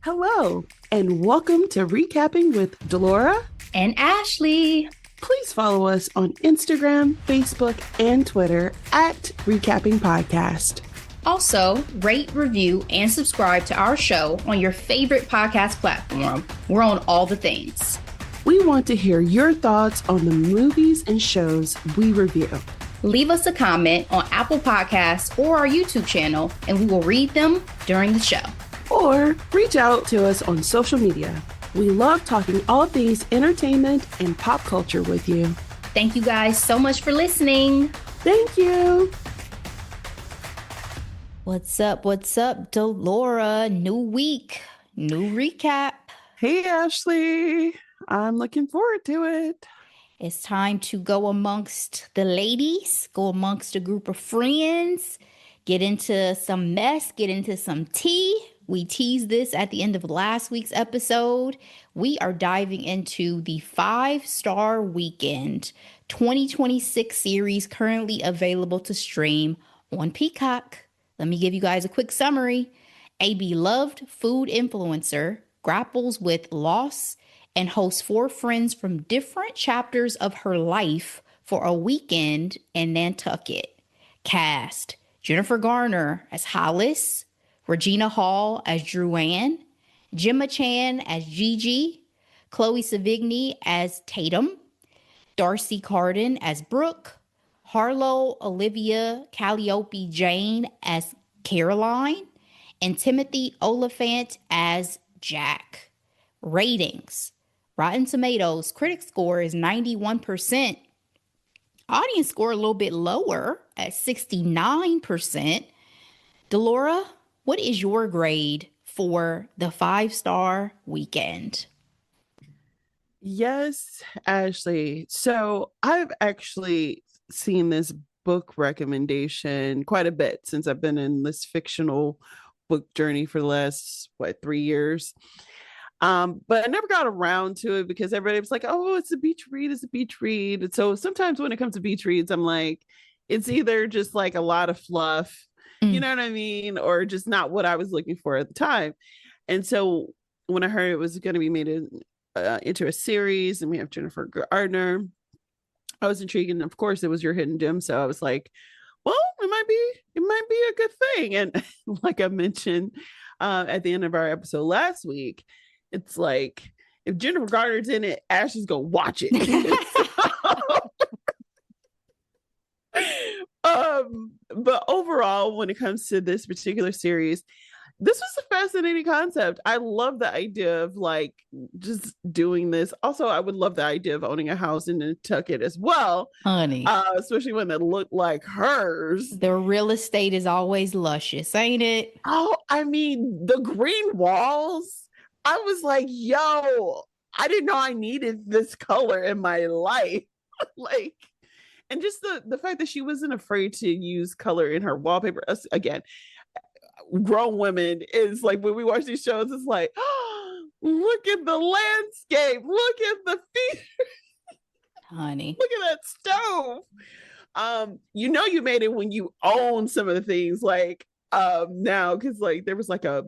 Hello, and welcome to Recapping with Delora and Ashley. Please follow us on Instagram, Facebook, and Twitter at Recapping Podcast. Also, rate, review, and subscribe to our show on your favorite podcast platform. We're on all the things. We want to hear your thoughts on the movies and shows we review. Leave us a comment on Apple Podcasts or our YouTube channel, and we will read them during the show. Or reach out to us on social media. We love talking all things entertainment and pop culture with you. Thank you guys so much for listening. Thank you. What's up, Delora? New week, new recap. Hey, Ashley. I'm looking forward to it. It's time to go amongst the ladies, go amongst a group of friends, get into some mess, get into some tea. We teased this at the end of last week's episode. We are diving into the 5-Star Weekend 2026 series currently available to stream on Peacock. Let me give you guys a quick summary. A beloved food influencer grapples with loss and hosts 4 friends from different chapters of her life for a weekend in Nantucket. Cast: Jennifer Garner as Hollis, Regina Hall as Druanne, Gemma Chan as Gigi, Chloe Sevigny as Tatum, Darcy Carden as Brooke, Harlow Olivia Calliope Jane as Caroline, and Timothy Oliphant as Jack. Ratings: Rotten Tomatoes critic score is 91%. Audience score a little bit lower at 69%. Delora, what is your grade for the 5-Star Weekend? Yes, Ashley. So I've actually seen this book recommendation quite a bit since I've been in this fictional book journey for the last, 3 years. But I never got around to it because everybody was like, oh, it's a beach read, it's a beach read. And so sometimes when it comes to beach reads, I'm like, it's either just like a lot of fluff, you know what I mean? Or just not what I was looking for at the time. And so when I heard it was going to be made into a series and we have Jennifer Garner, I was intrigued. And of course it was your hidden gem. So I was like, well, it might be a good thing. And like I mentioned at the end of our episode last week, it's like, if Jennifer Garner's in it, Ashley's going to watch it. But overall, when it comes to this particular series, this was a fascinating concept. I love the idea of like just doing this. Also, I would love the idea of owning a house in Nantucket as well, honey. Especially when it looked like hers. The real estate is always luscious, ain't it? Oh, I mean, the green walls. I was like, yo, I didn't know I needed this color in my life. Like, and just the fact that she wasn't afraid to use color in her wallpaper. Again, grown women is like, when we watch these shows, it's like, oh, look at the landscape, look at the feet, honey, look at that stove. You made it when you own some of the things, like now, because like there was like a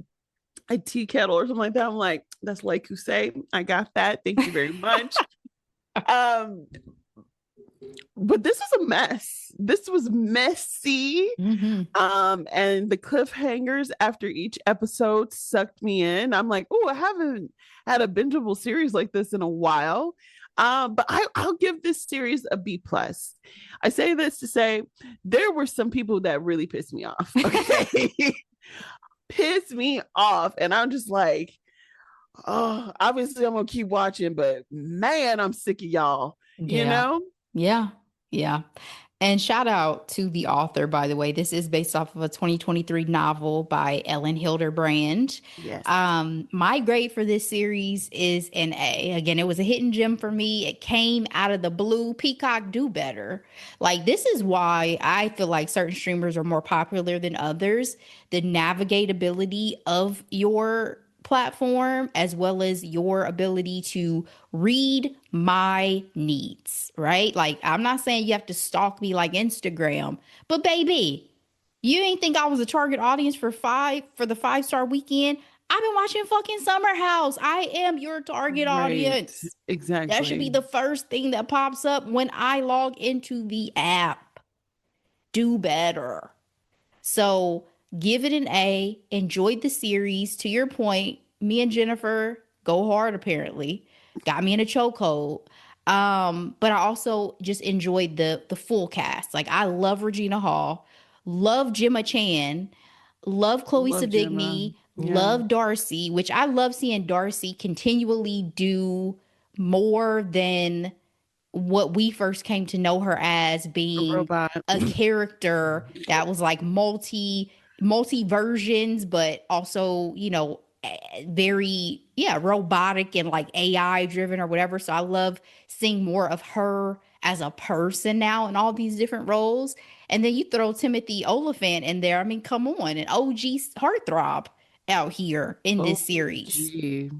tea kettle or something like that. I'm like, that's like you say, I got that, thank you very much. But this was a mess. This was messy. And the cliffhangers after each episode sucked me in. I'm like, oh, I haven't had a bingeable series like this in a while. But I'll give this series a B+. I say this to say there were some people that really pissed me off. Okay. Pissed me off. And I'm just like, oh, obviously I'm gonna keep watching, but man, I'm sick of y'all. You know? Yeah. And shout out to the author, by the way. This is based off of a 2023 novel by Ellen Hilderbrand. Yes. My grade for this series is an A. Again, it was a hidden gem for me. It came out of the blue. Peacock, do better. Like, this is why I feel like certain streamers are more popular than others. The navigatability of your platform, as well as your ability to read my needs, right? Like, I'm not saying you have to stalk me like Instagram, but baby, you ain't think I was a target audience for the 5-Star Weekend? I've been watching fucking Summer House. I am your target Right. audience. That should be Exactly. the first thing that pops up when I log into the app. Do better. So give it an A. Enjoyed the series. To your point, me and Jennifer go hard apparently. Got me in a chokehold. But I also just enjoyed the full cast. Like I love Regina Hall, love Gemma Chan, love Chloe Love Gemma. Sevigny, Yeah. love Darcy, which I love seeing Darcy continually do more than what we first came to know her as, A being robot. a character that was like multi versions, but also, very, yeah, robotic and like AI driven or whatever. So I love seeing more of her as a person now in all these different roles. And then you throw Timothy Oliphant in there. I mean, come on, an OG heartthrob out here in this series. OG.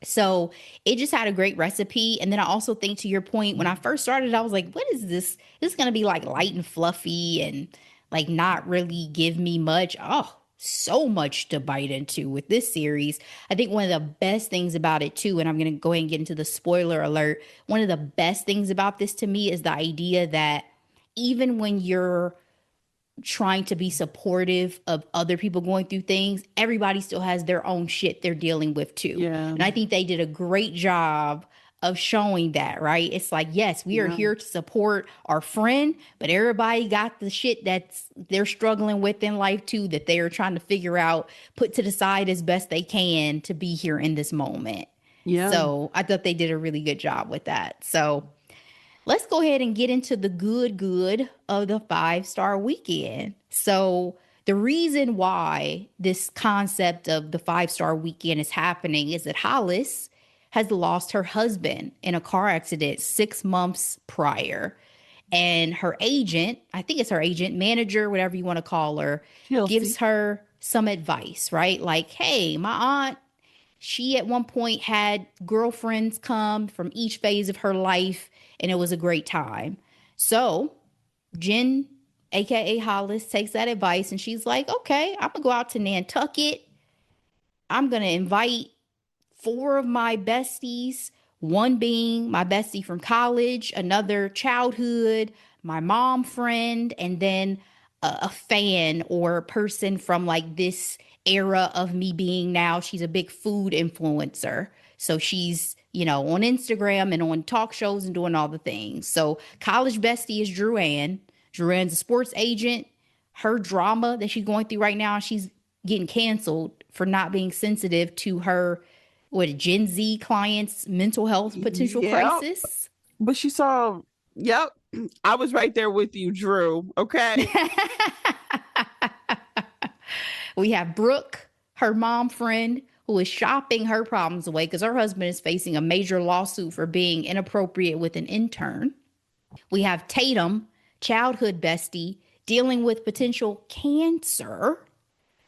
So it just had a great recipe. And then I also think, to your point, when I first started, I was like, what is this? This is going to be like light and fluffy and like not really give me much. Oh, so much to bite into with this series. I think one of the best things about it, too, and I'm going to go ahead and get into the spoiler alert. One of the best things about this to me is the idea that even when you're trying to be supportive of other people going through things, everybody still has their own shit they're dealing with too. Yeah. And I think they did a great job of showing that, right? It's like, yes, we are Yeah. here to support our friend, but everybody got the shit that's they're struggling with in life too, that they are trying to figure out, put to the side as best they can to be here in this moment. Yeah. So I thought they did a really good job with that. So let's go ahead and get into the good of the 5-star weekend. So, the reason why this concept of the 5-star weekend is happening is that Hollis has lost her husband in a car accident 6 months prior. And her agent, I think it's her agent, manager, whatever you want to call her, gives Chelsea. her some advice, right? Like, hey, my aunt, she at one point had girlfriends come from each phase of her life, and it was a great time. So Jen, aka Hollis, takes that advice and she's like, okay, I'm gonna go out to Nantucket. I'm gonna invite 4 of my besties, one being my bestie from college, another childhood, my mom friend, and then a fan or a person from like this era of me being now. She's a big food influencer. So she's, on Instagram and on talk shows and doing all the things. So college bestie is Druanne. Druanne's a sports agent. Her drama that she's going through right now, she's getting canceled for not being sensitive to her Gen Z clients' mental health potential Yep. crisis. But she saw, yep. I was right there with you, Drew. Okay. We have Brooke, her mom friend, who is shopping her problems away because her husband is facing a major lawsuit for being inappropriate with an intern. We have Tatum, childhood bestie, dealing with potential cancer.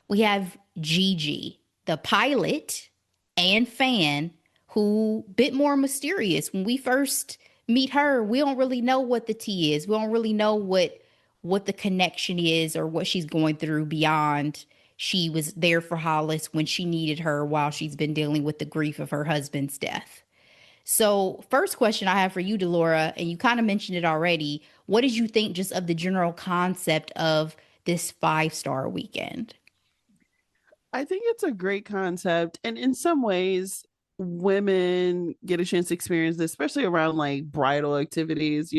We have Gigi, the pilot and fan, who bit more mysterious. When we first meet her, we don't really know what the tea is. We don't really know what the connection is or what she's going through beyond she was there for Hollis when she needed her while she's been dealing with the grief of her husband's death. So, first question I have for you, Delora, and you kind of mentioned it already. What did you think just of the general concept of this 5-star weekend? I think it's a great concept. And in some ways, women get a chance to experience this, especially around like bridal activities,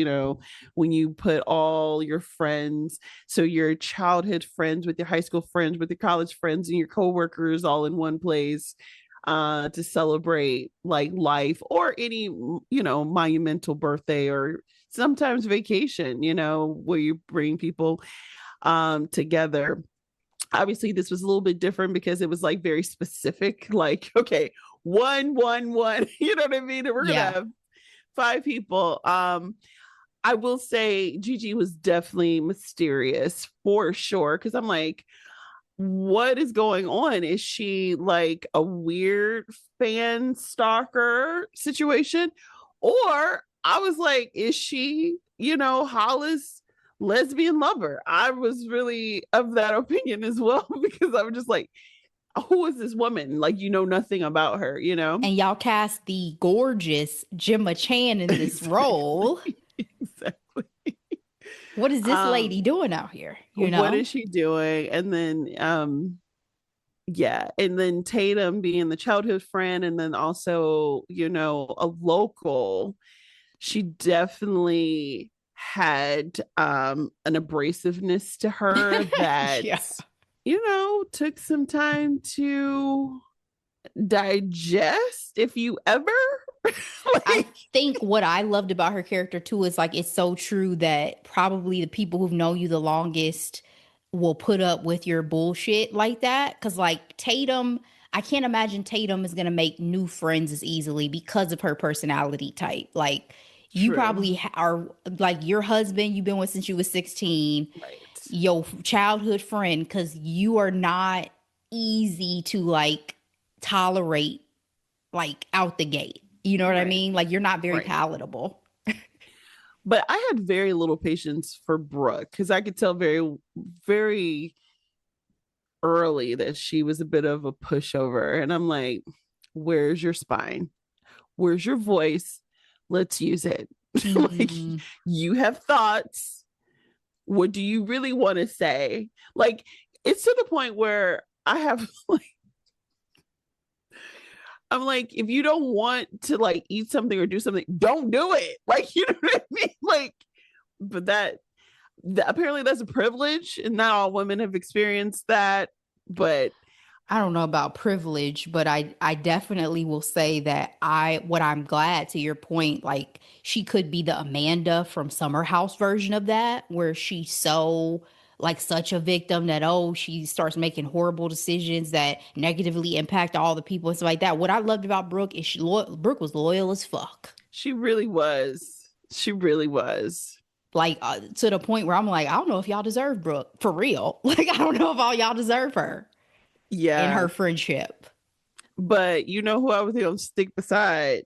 when you put all your friends, so your childhood friends with your high school friends, with your college friends, and your coworkers all in one place to celebrate like life or any, monumental birthday or sometimes vacation, where you bring people together. Obviously this was a little bit different because it was like very specific, like, okay, one, you know what I mean, and we're gonna Yeah. have 5 people. I will say Gigi was definitely mysterious for sure, because I'm like, what is going on? Is she like a weird fan stalker situation? Or I was like, is she, Hollis lesbian lover? I was really of that opinion as well because I was just like, who is this woman? Like, you know nothing about her, you know? And y'all cast the gorgeous Gemma Chan in this role. Exactly. Exactly. What is this lady Um, doing out here? You what know? is she doing? And then yeah, and then Tatum being the childhood friend, and then also, you know, a local. She definitely had an abrasiveness to her that, Yeah. you know, took some time to digest, if you ever. I Like, think what I loved about her character too is like it's so true that probably the people who've known you the longest will put up with your bullshit like that. Cause like Tatum, I can't imagine Tatum is gonna make new friends as easily because of her personality type. Like you true. probably are like your husband you've been with since you was 16, Right. your childhood friend, because you are not easy to like tolerate like out the gate. You know what I Right. mean? Like you're not very Right. palatable. But I had very little patience for Brooke because I could tell very, very early that she was a bit of a pushover. And I'm like, where's your spine? Where's your voice? Let's use it. Like, Mm-hmm. you have thoughts. What do you really want to say? Like, it's to the point where I have like, I'm like, if you don't want to like eat something or do something, don't do it. Like, you know what I mean? Like, but apparently that's a privilege, and not all women have experienced that. But I don't know about privilege, but I definitely will say that what I'm glad to your point, like she could be the Amanda from Summer House version of that, where she's so like such a victim that she starts making horrible decisions that negatively impact all the people and stuff like that. What I loved about Brooke is Brooke was loyal as fuck. she really was. She really was. Like to the point where I'm like, I don't know if y'all deserve Brooke for real. Like I don't know if all y'all deserve her in Yeah. her friendship. But you know who I was going to stick beside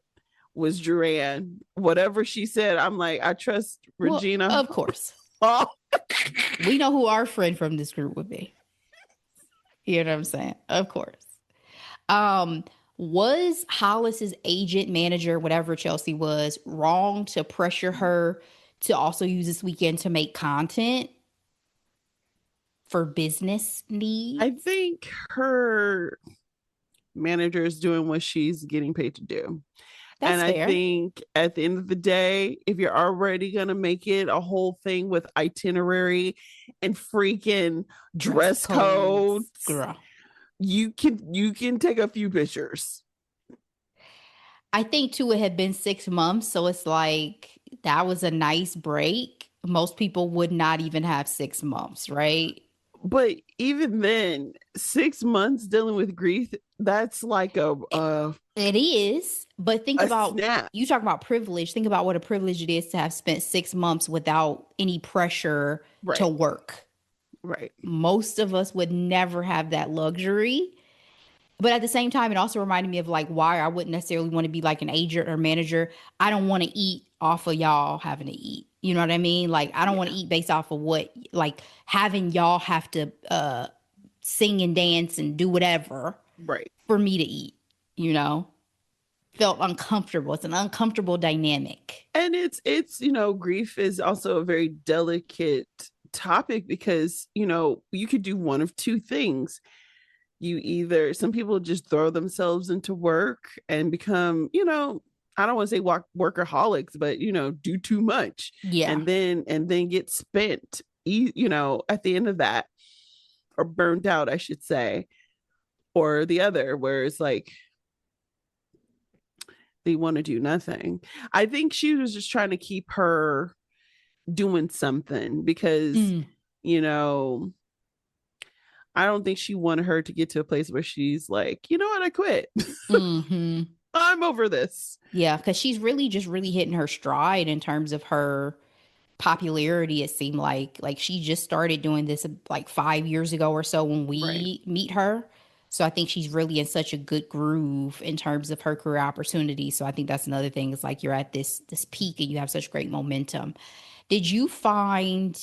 was Duran. Whatever she said, I'm like, I trust Well, Regina. of course. Oh, We know who our friend from this group would be. You know what I'm saying? Of course. Um, was Hollis's agent, manager, whatever Chelsea was, wrong to pressure her to also use this weekend to make content for business I needs? think her manager is doing what she's getting paid to do. And That's I fair. think at the end of the day, if you're already going to make it a whole thing with itinerary and freaking Dress dress codes, codes, girl. you can take a few pictures. I think too, it had been 6 months. So it's like that was a nice break. Most people would not even have 6 months, right? But even then, 6 months dealing with grief, that's like It is, but think a about snap. you talk about privilege. Think about what a privilege it is to have spent 6 months without any pressure to Right. work. Right. Most of us would never have that luxury. But at the same time, it also reminded me of like why I wouldn't necessarily want to be like an agent or manager. I don't want to eat off of y'all having to eat. You know what I mean? Like I don't want to Yeah. eat based off of what like having y'all have to sing and dance and do whatever Right. for me to eat, you know? Felt uncomfortable. It's an uncomfortable dynamic. And it's grief is also a very delicate topic because you could do one of two things. You either Some people just throw themselves into work and become, I don't want to say workaholics, but do too much, Yeah. and then get spent, at the end of that, or burnt out, I should say. Or the other, where it's like they want to do nothing. I think she was just trying to keep her doing something because, Mm. you know, I don't think she wanted her to get to a place where she's like, you know what, I quit. Hmm. I'm over this. Yeah, because she's really just really hitting her stride in terms of her popularity. It seemed like she just started doing this like 5 years ago or so when Right. we meet her. So I think she's really in such a good groove in terms of her career opportunities. So I think that's another thing. Is like you're at this peak and you have such great momentum. Did you find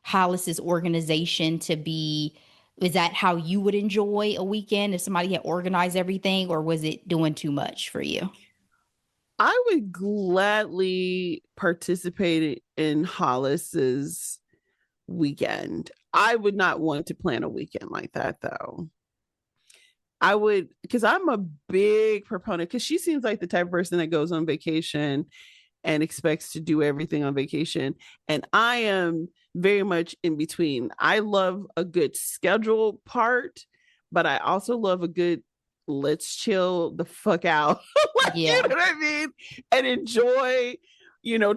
Hollis's organization to be Is that how you would enjoy a weekend if somebody had organized everything, or was it doing too much for you? I would gladly participate in Hollis's weekend. I would not want to plan a weekend like that though. I would, because I'm a big proponent, because she seems like the type of person that goes on vacation and expects to do everything on vacation. And I am very much in between. I love a good schedule part, but I also love a good let's chill the fuck out. Like, you Yeah. know what I mean? And enjoy,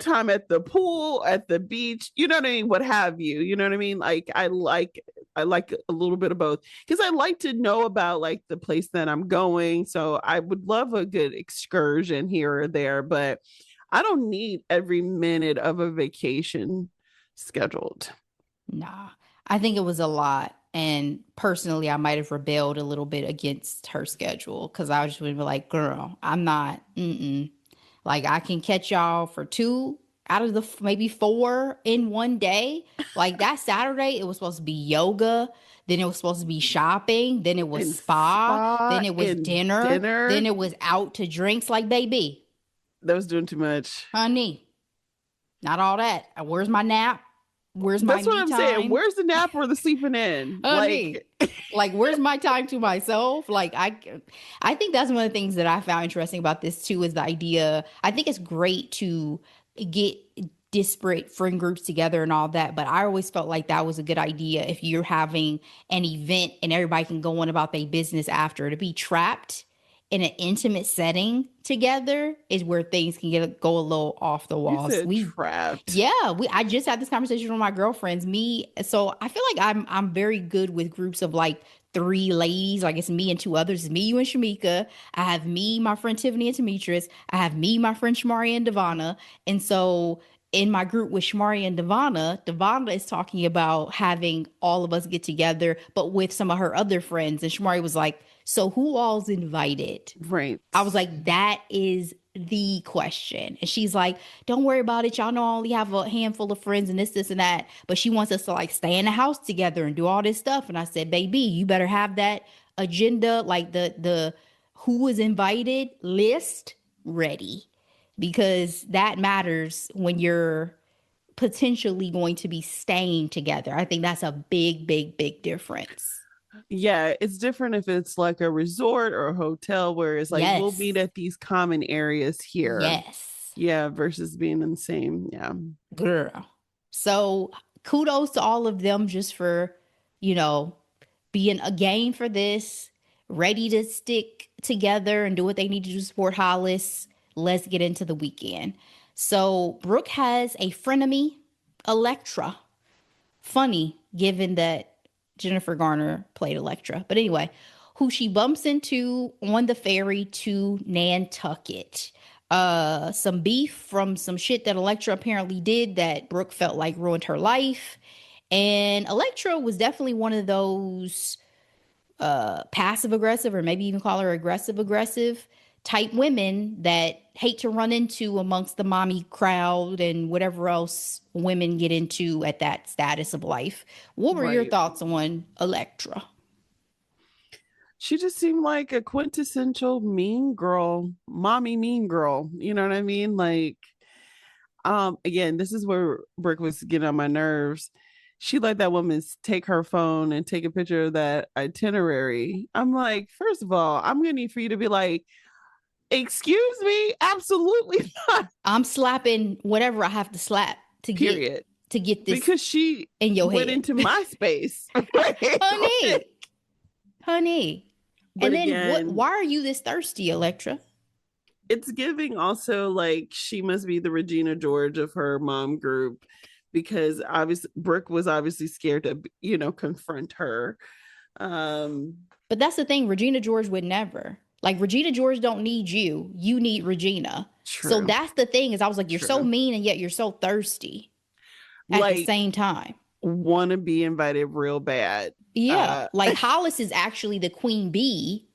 time at the pool, at the beach, you know what I mean? What have you? You know what I mean? Like I like a little bit of both because I like to know about like the place that I'm going. So I would love a good excursion here or there, but I don't need every minute of a vacation scheduled. Nah, I think it was a lot. And personally, I might have rebelled a little bit against her schedule because I was just would be like, girl, I'm not, like, I can catch y'all for two out of the maybe four in one day. Like that Saturday, it was supposed to be yoga. Then it was supposed to be shopping. Then it was And spa. spa Then it was and dinner. Then dinner, it was out to drinks. Like, baby, that was doing too much. honey, not all that. Where's my nap? Where's my That's what me I'm saying. time? Where's the nap or the sleeping in? Honey, Like, like where's my time to myself? Like I think that's one of the things that I found interesting about this too is the idea. I think it's great to get disparate friend groups together and all that, but I always felt like that was a good idea if you're having an event and everybody can go on about their business after. To be trapped in an intimate setting together is where things can go a little off the you walls. said trapped. Yeah, we I just had this conversation with my girlfriends. So I feel like I'm very good with groups of like three ladies. Like it's me and two others. It's me, you, and Shamika. I have me, my friend Tiffany and Demetrius. I have me, my friend Shamari and Devana. And so in my group with Shamari and Devana is talking about having all of us get together, but with some of her other friends. And Shamari was like, "So who all's invited?" Right. I was like, that is the question. And she's like, don't worry about it. Y'all know I only have a handful of friends and this, and that. But she wants us to like stay in the house together and do all this stuff. And I said, baby, you better have that agenda, like the who is invited list ready. Because that matters when you're potentially going to be staying together. I think that's a big, big, big difference. Yeah, it's different if it's like a resort or a hotel where it's like we'll meet Yes. at these common areas here. Yes. Yeah, versus being in the same. Yeah. Girl. So kudos to all of them just for, you know, being a game for this, ready to stick together and do what they need to do to support Hollis. Let's get into the weekend. So Brooke has a frenemy, Electra. Funny, given that Jennifer Garner played Electra. But anyway, who she bumps into on the ferry to Nantucket. Some beef from some shit that Electra apparently did that Brooke felt like ruined her life. And Electra was definitely one of those passive aggressive, or maybe even call her aggressive aggressive type women that hate to run into amongst the mommy crowd and whatever else women get into at that status of life. What were your Right. thoughts on Electra? She just seemed like a quintessential mean girl, mommy mean girl. You know what I mean? Like, again, this is where Brick was getting on my nerves. She let that woman take her phone and take a picture of that itinerary. I'm like, first of all, I'm gonna need for you to be like, excuse me, absolutely not. I'm slapping whatever I have to slap Period. to get this Because she in your went head. into my space. Right? Honey, honey. But And then what again, why are you this thirsty, Electra? it's giving also like she must be the Regina George of her mom group because obviously Brooke was obviously scared to, confront her. Um, But that's the thing, Regina George would never. Like Regina George don't need you. You need Regina. So true, that's the thing is I was like, you're so true. mean and yet you're so thirsty at the Like same time. want to be invited real bad. Yeah. Uh, Like Hollis is actually the queen bee,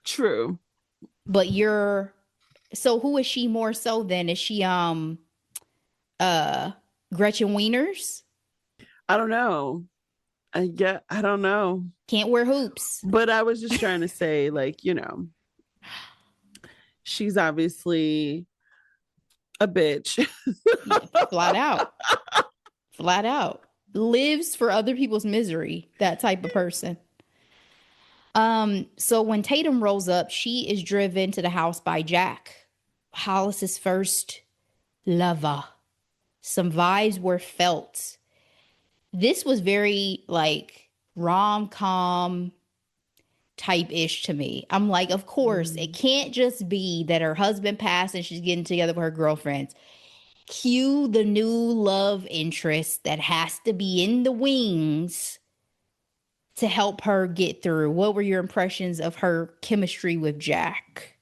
true. but you're so who is she more so than? Is she uh Gretchen Wieners? I don't know. Yeah, I don't know. Can't wear hoops. But I was just trying to say, like, she's obviously a bitch. Yeah, flat out. Flat out. Lives for other people's misery. That type of person. So when Tatum rolls up, she is driven to the house by Jack, Hollis's first lover. Some vibes were felt. This was very like rom-com type ish to me. I'm like, of course, it can't just be that her husband passed and she's getting together with her girlfriends. Cue the new love interest that has to be in the wings to help her get through. What were your impressions of her chemistry with Jack?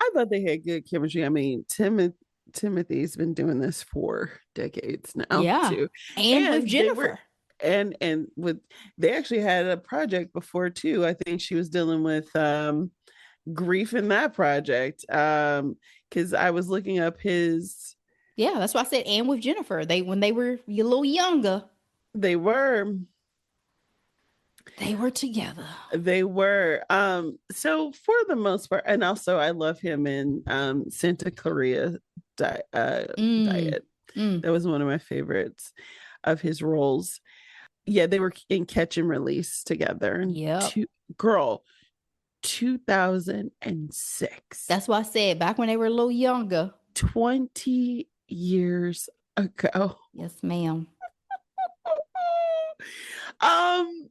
I thought they had good chemistry. I mean, Timothy's been doing this for decades now Yeah. too. And with And they were Jennifer. and with they actually had a project before too. I think she was dealing with grief in that project. Because I was looking up his Yeah, that's why I said and with Jennifer. They when they were a little younger, they were they were together. they were so for the most part, and also I love him in Santa Clarita Mm, Diet. mm. That was one of my favorites of his roles. Yeah, they were in Catch and Release together. And Yep. girl, 2006. That's why I said back when they were a little younger. 20 years ago. Yes, ma'am. um,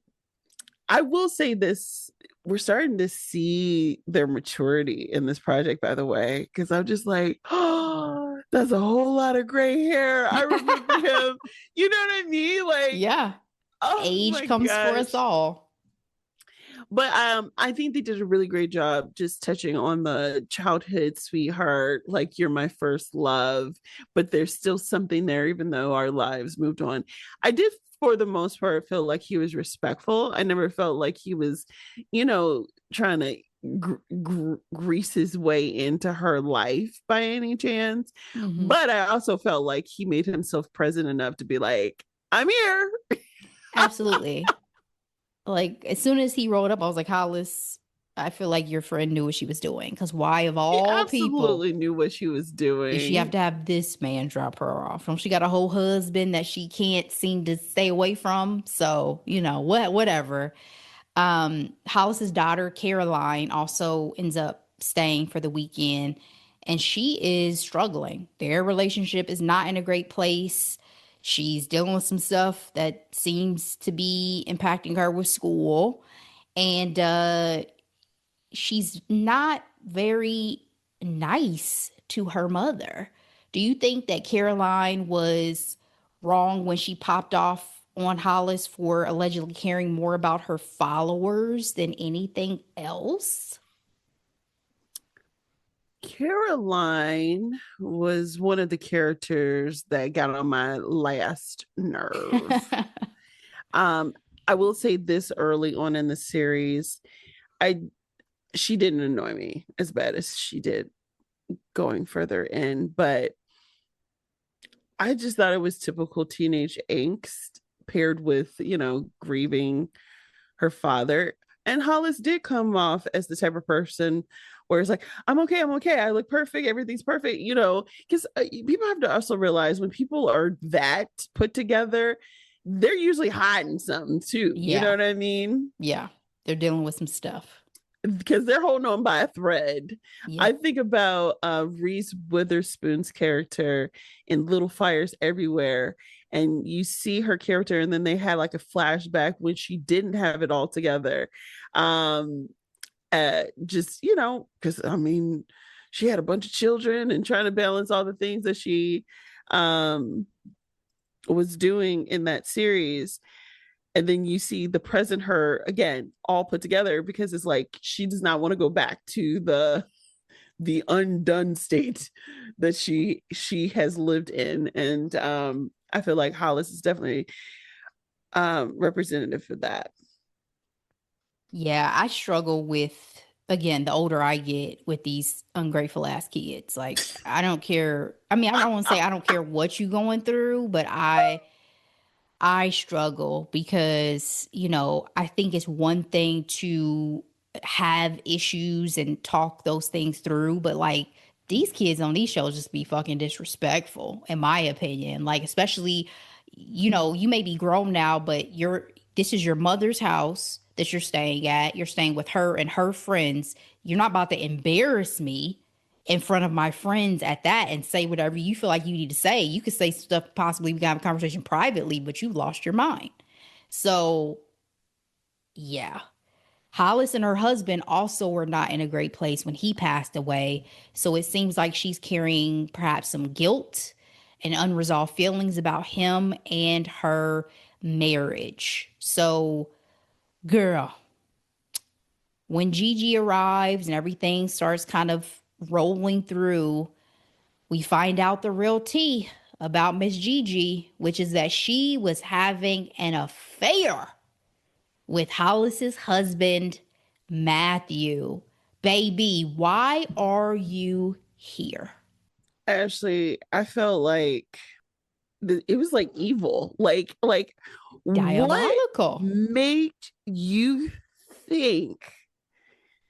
I will say this. We're starting to see their maturity in this project, by the way, because I'm just like, oh, that's a whole lot of gray hair. I remember him. You know what I mean? Like, Yeah. oh Age my comes for us gosh. all. But I think they did a really great job just touching on the childhood sweetheart, like you're my first love, but there's still something there, even though our lives moved on. I did, for the most part, feel like he was respectful. I never felt like he was, trying to grease his way into her life by any chance. Hmm. But I also felt like he made himself present enough to be like, I'm here. Absolutely. Like as soon as he rolled up, I was like, Hollis, I feel like your friend knew what she was doing. Because why, of He all people, absolutely knew what she was did she have doing. to have this man drop her off? Don't she got a whole husband that she can't seem to stay away from? So, whatever. Hollis's daughter, Caroline, also ends up staying for the weekend, and she is struggling. Their relationship is not in a great place. She's dealing with some stuff that seems to be impacting her with school, and she's not very nice to her mother. Do you think that Caroline was wrong when she popped off on Hollis for allegedly caring more about her followers than anything else? Caroline was one of the characters that got on my last nerve. Um, I will say this early on in the series, I she didn't annoy me as bad as she did going further in, but I just thought it was typical teenage angst paired with, grieving her father. And Hollis did come off as the type of person where it's like, I'm okay, I'm okay, I look perfect, everything's perfect, because people have to also realize when people are that put together, they're usually hiding something too. You know Yeah, what I mean? yeah. They're dealing with some stuff. Because they're holding on by a thread. I Yep. think about Reese Witherspoon's character in Little Fires Everywhere, and you see her character, and then they had like a flashback when she didn't have it all together. Um, just because I mean, she had a bunch of children and trying to balance all the things that she um was doing in that series, and then you see the present her again all put together because it's like she does not want to go back to the undone state that she has lived in. And I feel like Hollis is definitely representative for that. Yeah, I struggle with, again, the older I get with these ungrateful ass kids. Like, I don't care. I mean, I don't want to say I don't care what you going through, but I struggle because, I think it's one thing to have issues and talk those things through, but like these kids on these shows just be fucking disrespectful, in my opinion. Like, especially, you may be grown now, but this is your mother's house that you're staying at. You're staying with her and her friends. You're not about to embarrass me in front of my friends at that and say whatever you feel like you need to say. You could say stuff, possibly we can have a conversation privately, but you lost your mind. So, yeah. Hollis and her husband also were not in a great place when he passed away. So it seems like she's carrying perhaps some guilt and unresolved feelings about him and her marriage. So, girl, when Gigi arrives and everything starts kind of rolling through, we find out the real tea about Miss Gigi, which is that she was having an affair with Hollis's husband, Matthew. Baby, why are you here? Ashley, I felt like it was like evil. Like what Diabolical. made you think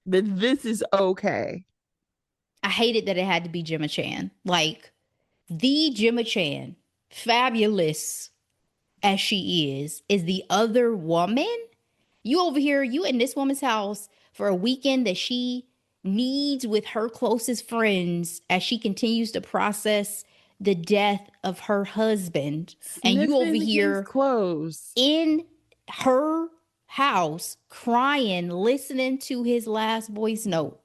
that this is okay? I hated that it had to be Gemma Chan. Like, the Gemma Chan, fabulous as she is the other woman. You over here, you in this woman's house for a weekend that she needs with her closest friends as she continues to process the death of her husband. And you over Sniffing his here clothes. in her house crying, listening to his last voice note.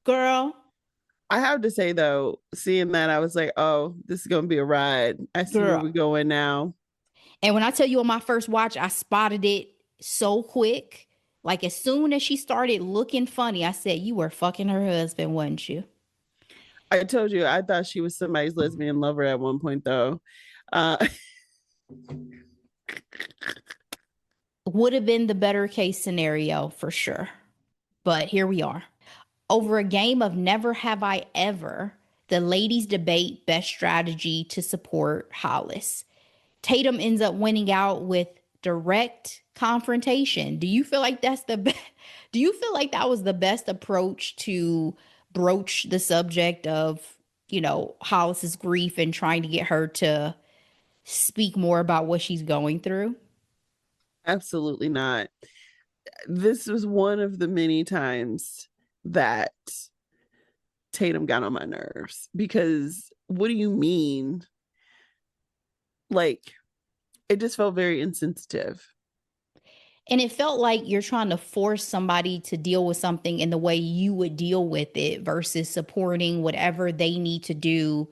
Girl, I have to say though, seeing that, I was like, oh, this is gonna be a ride. I see where girl. we're going now. And when I tell you on my first watch, I spotted it so quick. Like as soon as she started looking funny, I said, you were fucking her husband, wasn't you? I told you I thought she was somebody's lesbian lover at one point though. Uh Would have been the better case scenario for sure. But here we are. Over a game of Never Have I Ever, the ladies debate best strategy to support Hollis. Tatum ends up winning out with direct confrontation. Do you feel like that's the best? Do you feel like that was the best approach to broach the subject of, Hollis's grief and trying to get her to speak more about what she's going through? Absolutely not. This was one of the many times that Tatum got on my nerves because what do you mean? Like, it just felt very insensitive. And it felt like you're trying to force somebody to deal with something in the way you would deal with it versus supporting whatever they need to do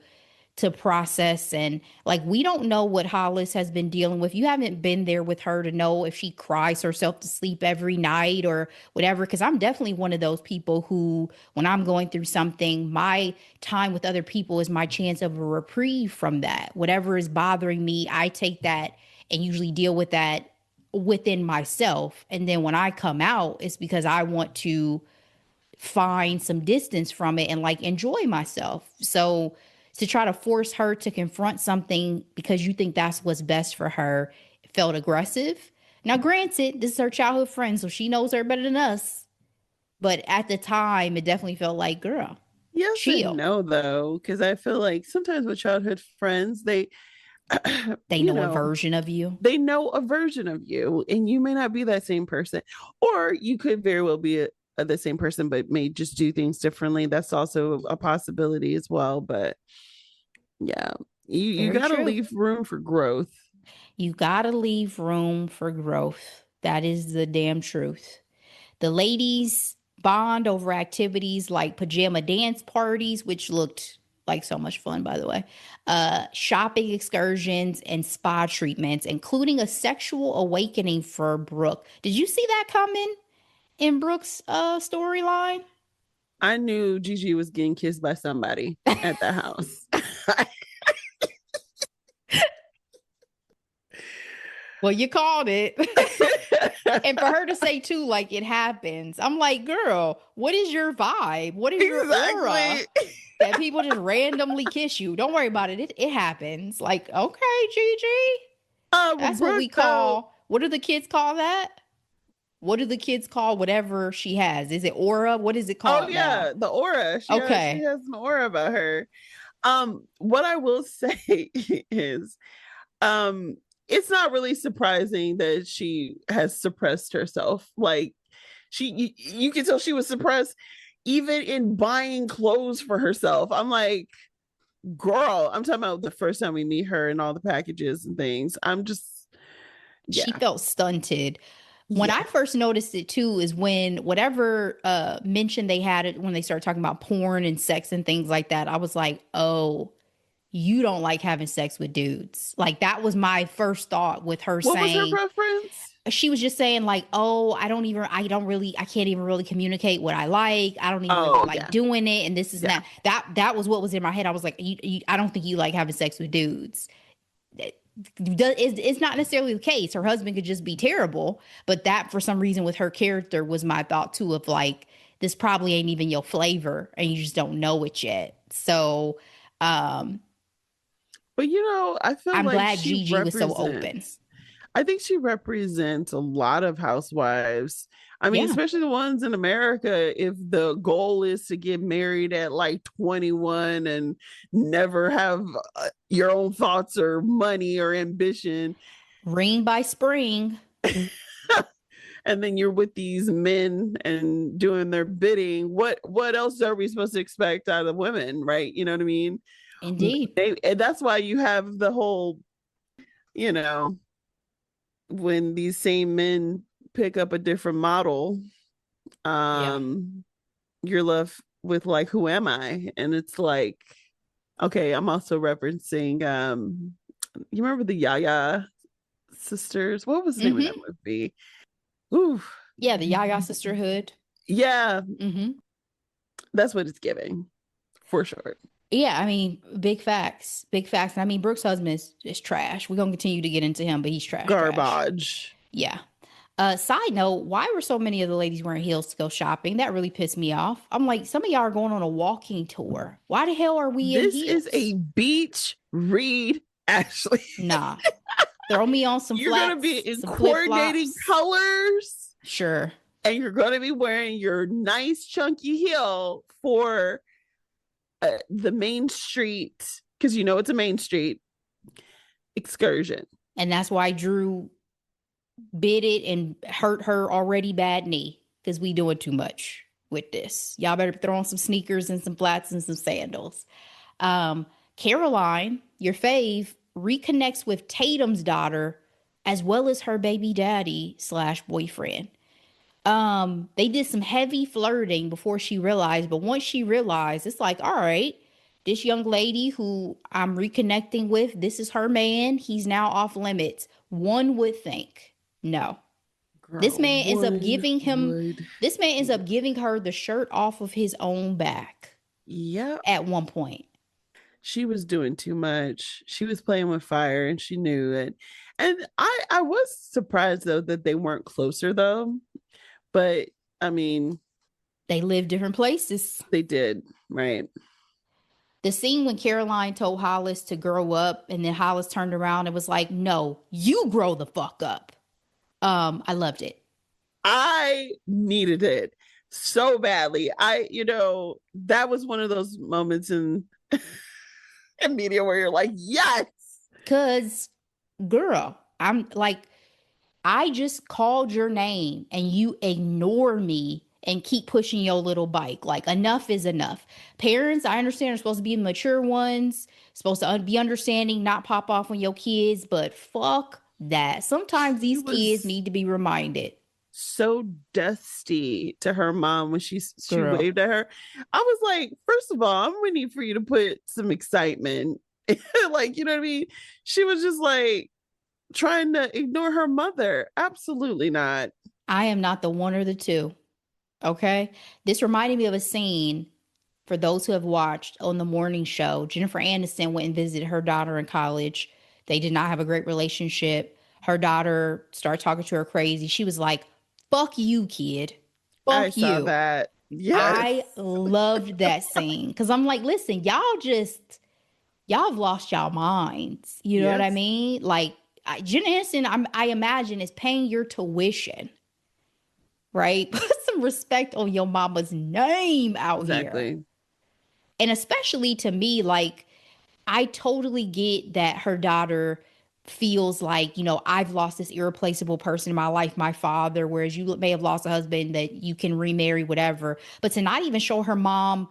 to process. And like, we don't know what Hollis has been dealing with. You haven't been there with her to know if she cries herself to sleep every night or whatever. Cause I'm definitely one of those people who, when I'm going through something, my time with other people is my chance of a reprieve from that. Whatever is bothering me, I take that and usually deal with that within myself. And then when I come out, it's because I want to find some distance from it and like enjoy myself. So to try to force her to confront something because you think that's what's best for her felt aggressive. Now, granted, this is her childhood friend, so she knows her better than us. But at the time, it definitely felt like, girl, Yes and chill. no, though, because I feel like sometimes with childhood friends, they, They you know a know, version of you. they know a version of you, and you may not be that same person, or you could very well be the same person, but may just do things differently. That's also a possibility as well. But yeah, you Very got to true. leave room for growth. You gotta leave room for growth. That is the damn truth. The ladies bond over activities like pajama dance parties, which looked like so much fun, by the way, shopping excursions, and spa treatments, including a sexual awakening for Brooke. Did you see that coming in Brooke's storyline? I knew Gigi was getting kissed by somebody at the house. Well, you called it. And for her to say too, like it happens, I'm like, girl, what is your vibe? What is your aura Exactly. that people just randomly kiss you? Don't worry about it. It happens. Like, okay, Gigi. That's what Brooke we though. call, what do the kids call that? What do the kids call whatever she has? Is it aura? What is it Oh called now? yeah, the aura. She Okay. has an aura about her. What I will say is, um, it's not really surprising that she has suppressed herself. Like you can tell she was suppressed even in buying clothes for herself. I'm like, girl, I'm talking about the first time we meet her and all the packages and things. I'm just, She yeah, felt stunted. When I yeah. first noticed it too is when whatever mention they had it when they started talking about porn and sex and things like that, I was like, oh, you don't like having sex with dudes. Like that was my first thought with her What was her saying, preference? she was just saying like, oh, I can't even really communicate what I like. I don't even really Oh like yeah, doing it. And this is yeah. not that was what was in my head. I was like, I don't think you like having sex with dudes. It's not necessarily the case. Her husband could just be terrible, but that for some reason with her character was my thought too of like, this probably ain't even your flavor and you just don't know it yet. So um But I feel I'm like glad she Gigi was so open. represents. I think she represents a lot of housewives. I mean, Yeah. especially the ones in America, if the goal is to get married at like 21 and never have your own thoughts or money or ambition, Ring by spring. and then you're with these men and doing their bidding, what else are we supposed to expect out of women, right? You know what I mean? Indeed. And that's why you have the whole, you know, when these same men pick up a different model, Yeah. you're left with like, who am I? And it's like, okay, I'm also referencing you remember the Yaya sisters? What was the name of that Mm-hmm. movie? Ooh. Yeah, the Yaya sisterhood. Yeah, Mm-hmm. that's what it's giving for sure. Yeah, I mean, big facts. Big facts. And I mean, Brooke's husband is trash. We're gonna continue to get into him, but he's trash, trash. Garbage. Yeah. Side note, why were so many of the ladies wearing heels to go shopping? That really pissed me off. I'm like, some of y'all are going on a walking tour. Why the hell are we in This is heels? a beach read, Ashley. Nah. Throw me on some You're going to be flats, in some flip coordinating flops. colors, Sure. and you're going to be wearing your nice chunky heel for the main street, because it's a main street excursion. And that's why Drew bit it and hurt her already bad knee because we doing too much with this. Y'all better throw on some sneakers and some flats and some sandals. Um, Caroline, your fave, reconnects with Tatum's daughter as well as her baby daddy slash boyfriend. They did some heavy flirting before she realized, but once she realized, it's like, all right, this young lady who I'm reconnecting with, this is her man. He's now off limits. One would think. No. This Girl, man ends up one giving him, would. this man ends up giving her the shirt off of his own back Yep. at one point. She was doing too much. She was playing with fire and she knew it. And I was surprised though that they weren't closer though. But I mean, They live different places. they did, right? The scene when Caroline told Hollis to grow up and then Hollis turned around and was like, no, you grow the fuck up. I loved it. I needed it so badly. That was one of those moments in media where you're like, yes. Cause girl, I'm like, I just called your name and you ignore me and keep pushing your little bike. Like enough is enough. Parents, I understand are supposed to be mature ones, supposed to be understanding, not pop off on your kids, but fuck that. Sometimes She these kids was need to be reminded. so dusty to her mom when she Girl, waved at her. I was like, first of all, I'm waiting for you to put some excitement. Like, you know what I mean? She was just like trying to ignore her mother. Absolutely not. I am not the one or the two. Okay. This reminded me of a scene for those who have watched on the morning show. Jennifer Aniston went and visited her daughter in college. They did not have a great relationship. Her daughter started talking to her crazy. She was like, fuck you, kid. I Fuck saw you. that. Yes. I loved that scene because I'm like, listen, y'all have lost y'all minds. You know what I Yes. mean? Like, Jen Aniston, I imagine, is paying your tuition, right? Put some respect on your mama's name out here. Exactly. And especially to me, like, I totally get that her daughter feels like, I've lost this irreplaceable person in my life, my father, whereas you may have lost a husband that you can remarry, whatever. But to not even show her mom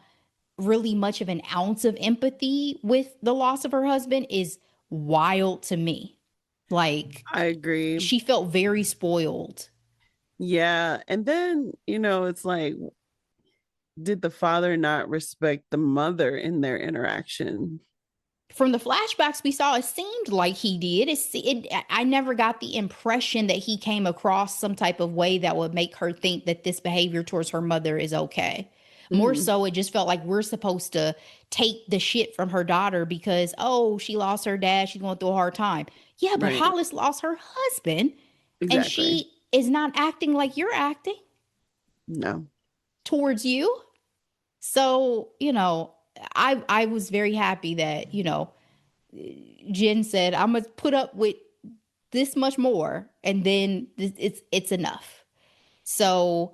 really much of an ounce of empathy with the loss of her husband is wild to me. Like, I agree. she felt very spoiled. Yeah. And then, it's like, did the father not respect the mother in their interaction? From the flashbacks we saw, it seemed like he did. I never got the impression that he came across some type of way that would make her think that this behavior towards her mother is okay. More Mhm. so, it just felt like we're supposed to take the shit from her daughter because, oh, she lost her dad. She's going through a hard time. Yeah, but Right. Hollis lost her husband, and Exactly. she is not acting like you're acting No. towards you. So, I was very happy that, Jen said, I'm gonna put up with this much more, and then it's enough. So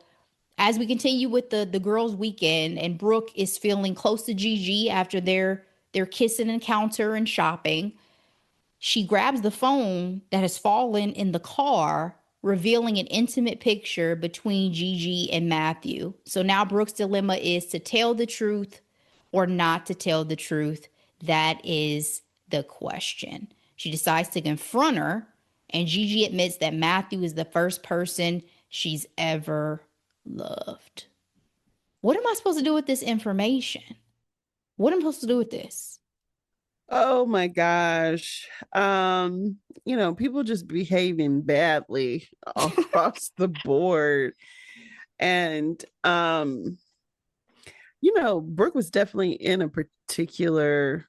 as we continue with the girls' weekend, and Brooke is feeling close to Gigi after their kissing encounter and shopping, she grabs the phone that has fallen in the car, revealing an intimate picture between Gigi and Matthew. So now Brooke's dilemma is to tell the truth or not to tell the truth. That is the question. She decides to confront her, and Gigi admits that Matthew is the first person she's ever loved. What am I supposed to do with this information? What am I supposed to do with this? Oh my gosh. People just behaving badly across the board. And Brooke was definitely in a particular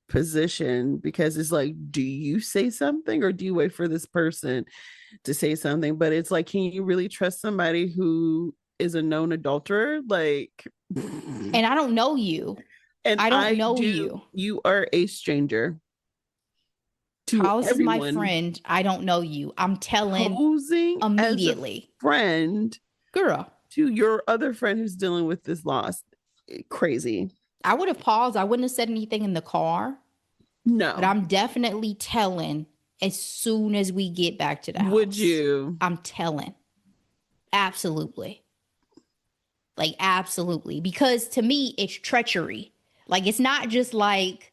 position because it's like, do you say something or do you wait for this person to say something? But it's like, can you really trust somebody who is a known adulterer? Like, And I don't know you. and I don't I know do, you. you are a stranger to Hollis is my everyone. friend. I don't know you. I'm telling Posing as a immediately. friend Girl, to your other friend who's dealing with this loss. Crazy. I would have paused. I wouldn't have said anything in the car, but No. I'm definitely telling as soon as we get back to the Would house. you? I'm telling. Absolutely. Like, absolutely. Because to me, it's treachery. Like, it's not just like,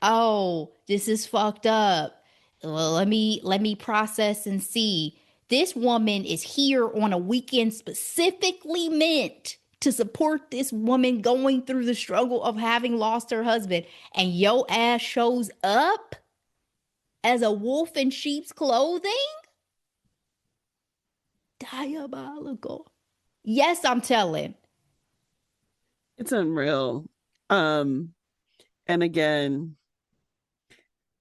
oh, this is fucked up. Well, let me process and see. This woman is here on a weekend specifically meant to support this woman going through the struggle of having lost her husband, and yo ass shows up as a wolf in sheep's clothing. Diabolical. Yes, I'm telling. It's unreal. Um, and again,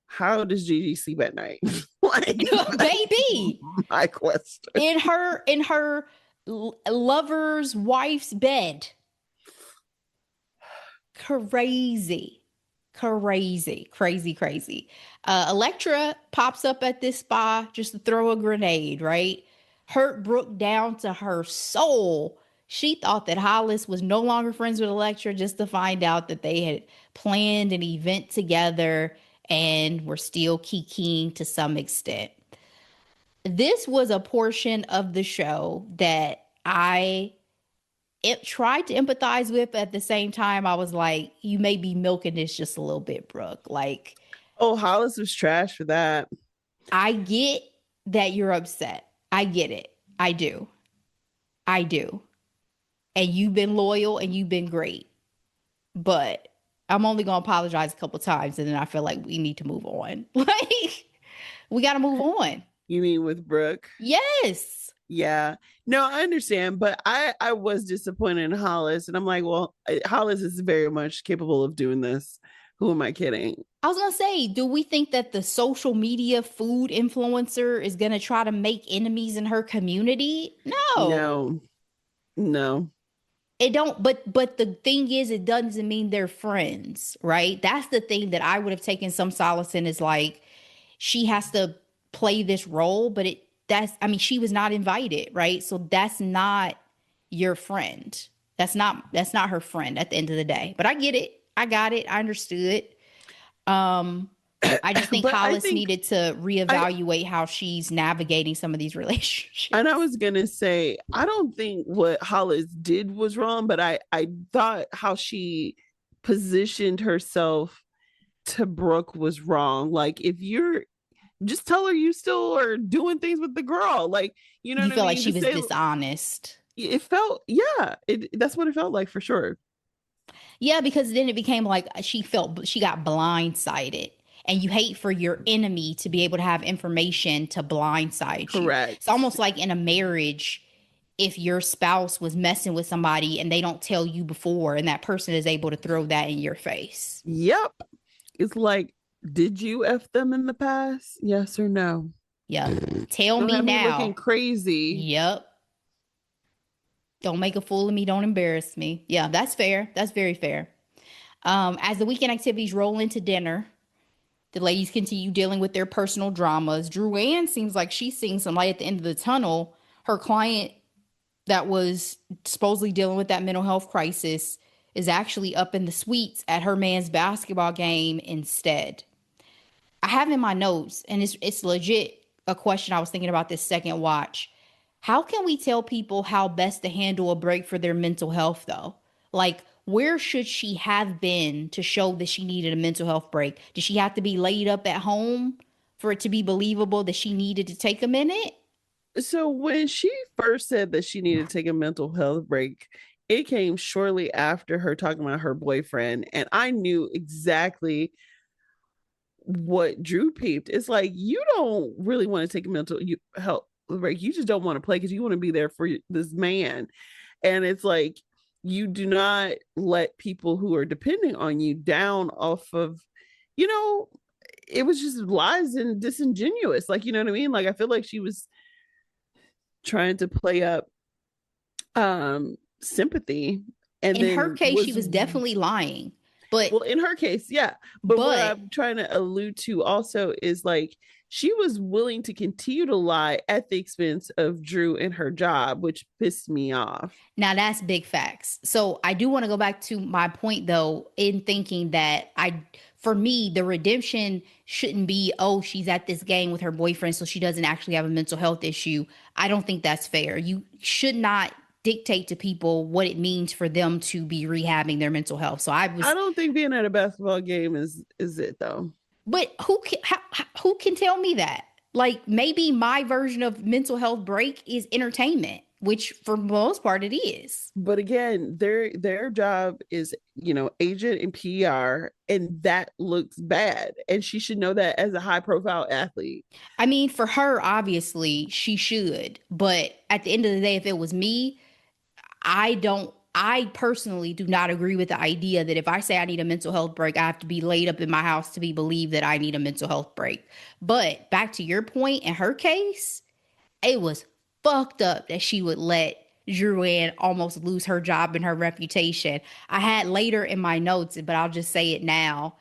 how does Gigi sleep at night? Like, that's Baby, my question. in her lover's wife's bed. Crazy, crazy. Electra pops up at this spa just to throw a grenade, right? Hurt Brooke down to her soul. She thought that Hollis was no longer friends with Electra, just to find out that they had planned an event together and were still kikiing to some extent. This was a portion of the show that I tried to empathize with. At the same time, I was like, you may be milking this just a little bit, Brooke. Like, Oh, Hollis was trash for that. I get that you're upset. I get it. I do. I do. And you've been loyal and you've been great. But I'm only going to apologize a couple times, and then I feel like we need to move on. Like, we got to move on. You mean with Brooke? Yes. Yeah. No, I understand, but I was disappointed in Hollis, and I'm like, well, Hollis is very much capable of doing this. Who am I kidding? I was going to say, do we think that the social media food influencer is going to try to make enemies in her community? No. No, no. It don't, but the thing is, it doesn't mean they're friends, right? That's the thing that I would have taken some solace in, is like, she has to play this role, but I mean, she was not invited, right? So that's not your friend. That's not her friend at the end of the day. But I get it. I got it. I understood. Um, I just think But I Hollis think needed to I reevaluate how she's navigating some of these and I relationships. was gonna say, I don't think what Hollis did was wrong, but I thought how she positioned herself to Brooke was wrong. Like, if you're just tell her you still are doing things with the girl, like, you know You what I feel like mean? she Just was say dishonest. it felt, yeah, that's what it felt like for sure. Yeah, because then it became like she got blindsided. And you hate for your enemy to be able to have information to blindside you. It's Correct. almost like in a marriage, if your spouse was messing with somebody and they don't tell you before, and that person is able to throw that in your face. Yep. It's like, did you F them in the past? Yes or no? Yep. Tell Don't me have me looking now. crazy. Yep. Don't make a fool of me. Don't embarrass me. Yeah, that's fair. That's very fair. As the weekend activities roll into dinner, the ladies continue dealing with their personal dramas. Drew Ann seems like she's seeing some light at the end of the tunnel. Her client that was supposedly dealing with that mental health crisis is actually up in the suites at her man's basketball game instead. I have in my notes, and it's legit a question I was thinking about this second watch. How can we tell people how best to handle a break for their mental health, though? Like, where should she have been to show that she needed a mental health break? Did she have to be laid up at home for it to be believable that she needed to take a minute? So when she first said that she needed to take a mental health break, it came shortly after her talking about her boyfriend. And I knew exactly what Drew peeped. It's like, you don't really want to take a mental health break. You just don't want to play because you want to be there for this man. And it's like, you do not let people who are depending on you down off of, you know, it was just lies and disingenuous. Like, you know what I mean? Like, I feel like she was trying to play up sympathy, and In her then case, she was, was definitely lying. But well, in her case, yeah. But what but I'm trying to allude to also is like, she was willing to continue to lie at the expense of Drew and her job, which pissed me off. now that's big facts. So I do want to go back to my point though, in thinking that for me, the redemption shouldn't be, oh, she's at this game with her boyfriend, so she doesn't actually have a mental health issue. I don't think that's fair. You should not dictate to people what it means for them to be rehabbing their mental health. So I I was, don't think being at a basketball game is it though. but who can tell me that? Like maybe my version of mental health break is entertainment, which for most part it is. But again, their job is, agent and PR, and that looks bad. And she should know that as a high profile athlete. I mean, for her, obviously, she should. But at the end of the day, if it was me, I personally do not agree with the idea that if I say I need a mental health break, I have to be laid up in my house to be believed that I need a mental health break. But back to your point, in her case, it was fucked up that she would let Drew Ann almost lose her job and her reputation. I had later in my notes, but I'll just say it now.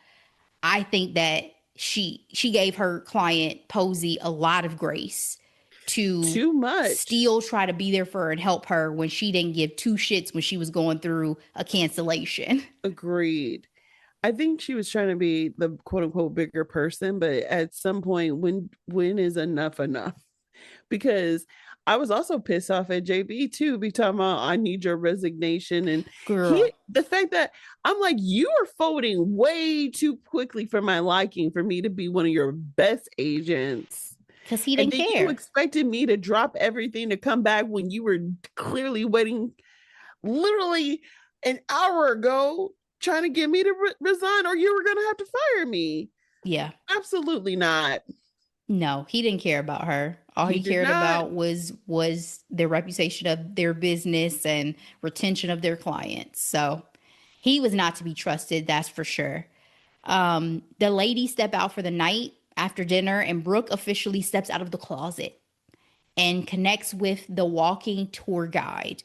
I think that she gave her client Posey a lot of grace to Too much. still try to be there for her and help her when she didn't give two shits when she was going through a cancellation. Agreed. I think she was trying to be the quote unquote bigger person, but at some point, when is enough enough? Because I was also pissed off at JB too, be talking about, I need your resignation. And Girl, the fact that I'm like, you are folding way too quickly for my liking for me to be one of your best agents. because he And didn't then you care. expected me to drop everything to come back when you were clearly waiting literally an hour ago trying to get me to resign, or you were going to have to fire me. Yeah. Absolutely not. No, he didn't care about her. All He he did cared not. about was their reputation of their business and retention of their clients. So he was not to be trusted, that's for sure. The ladies step out for the night after dinner, and Brooke officially steps out of the closet and connects with the walking tour guide.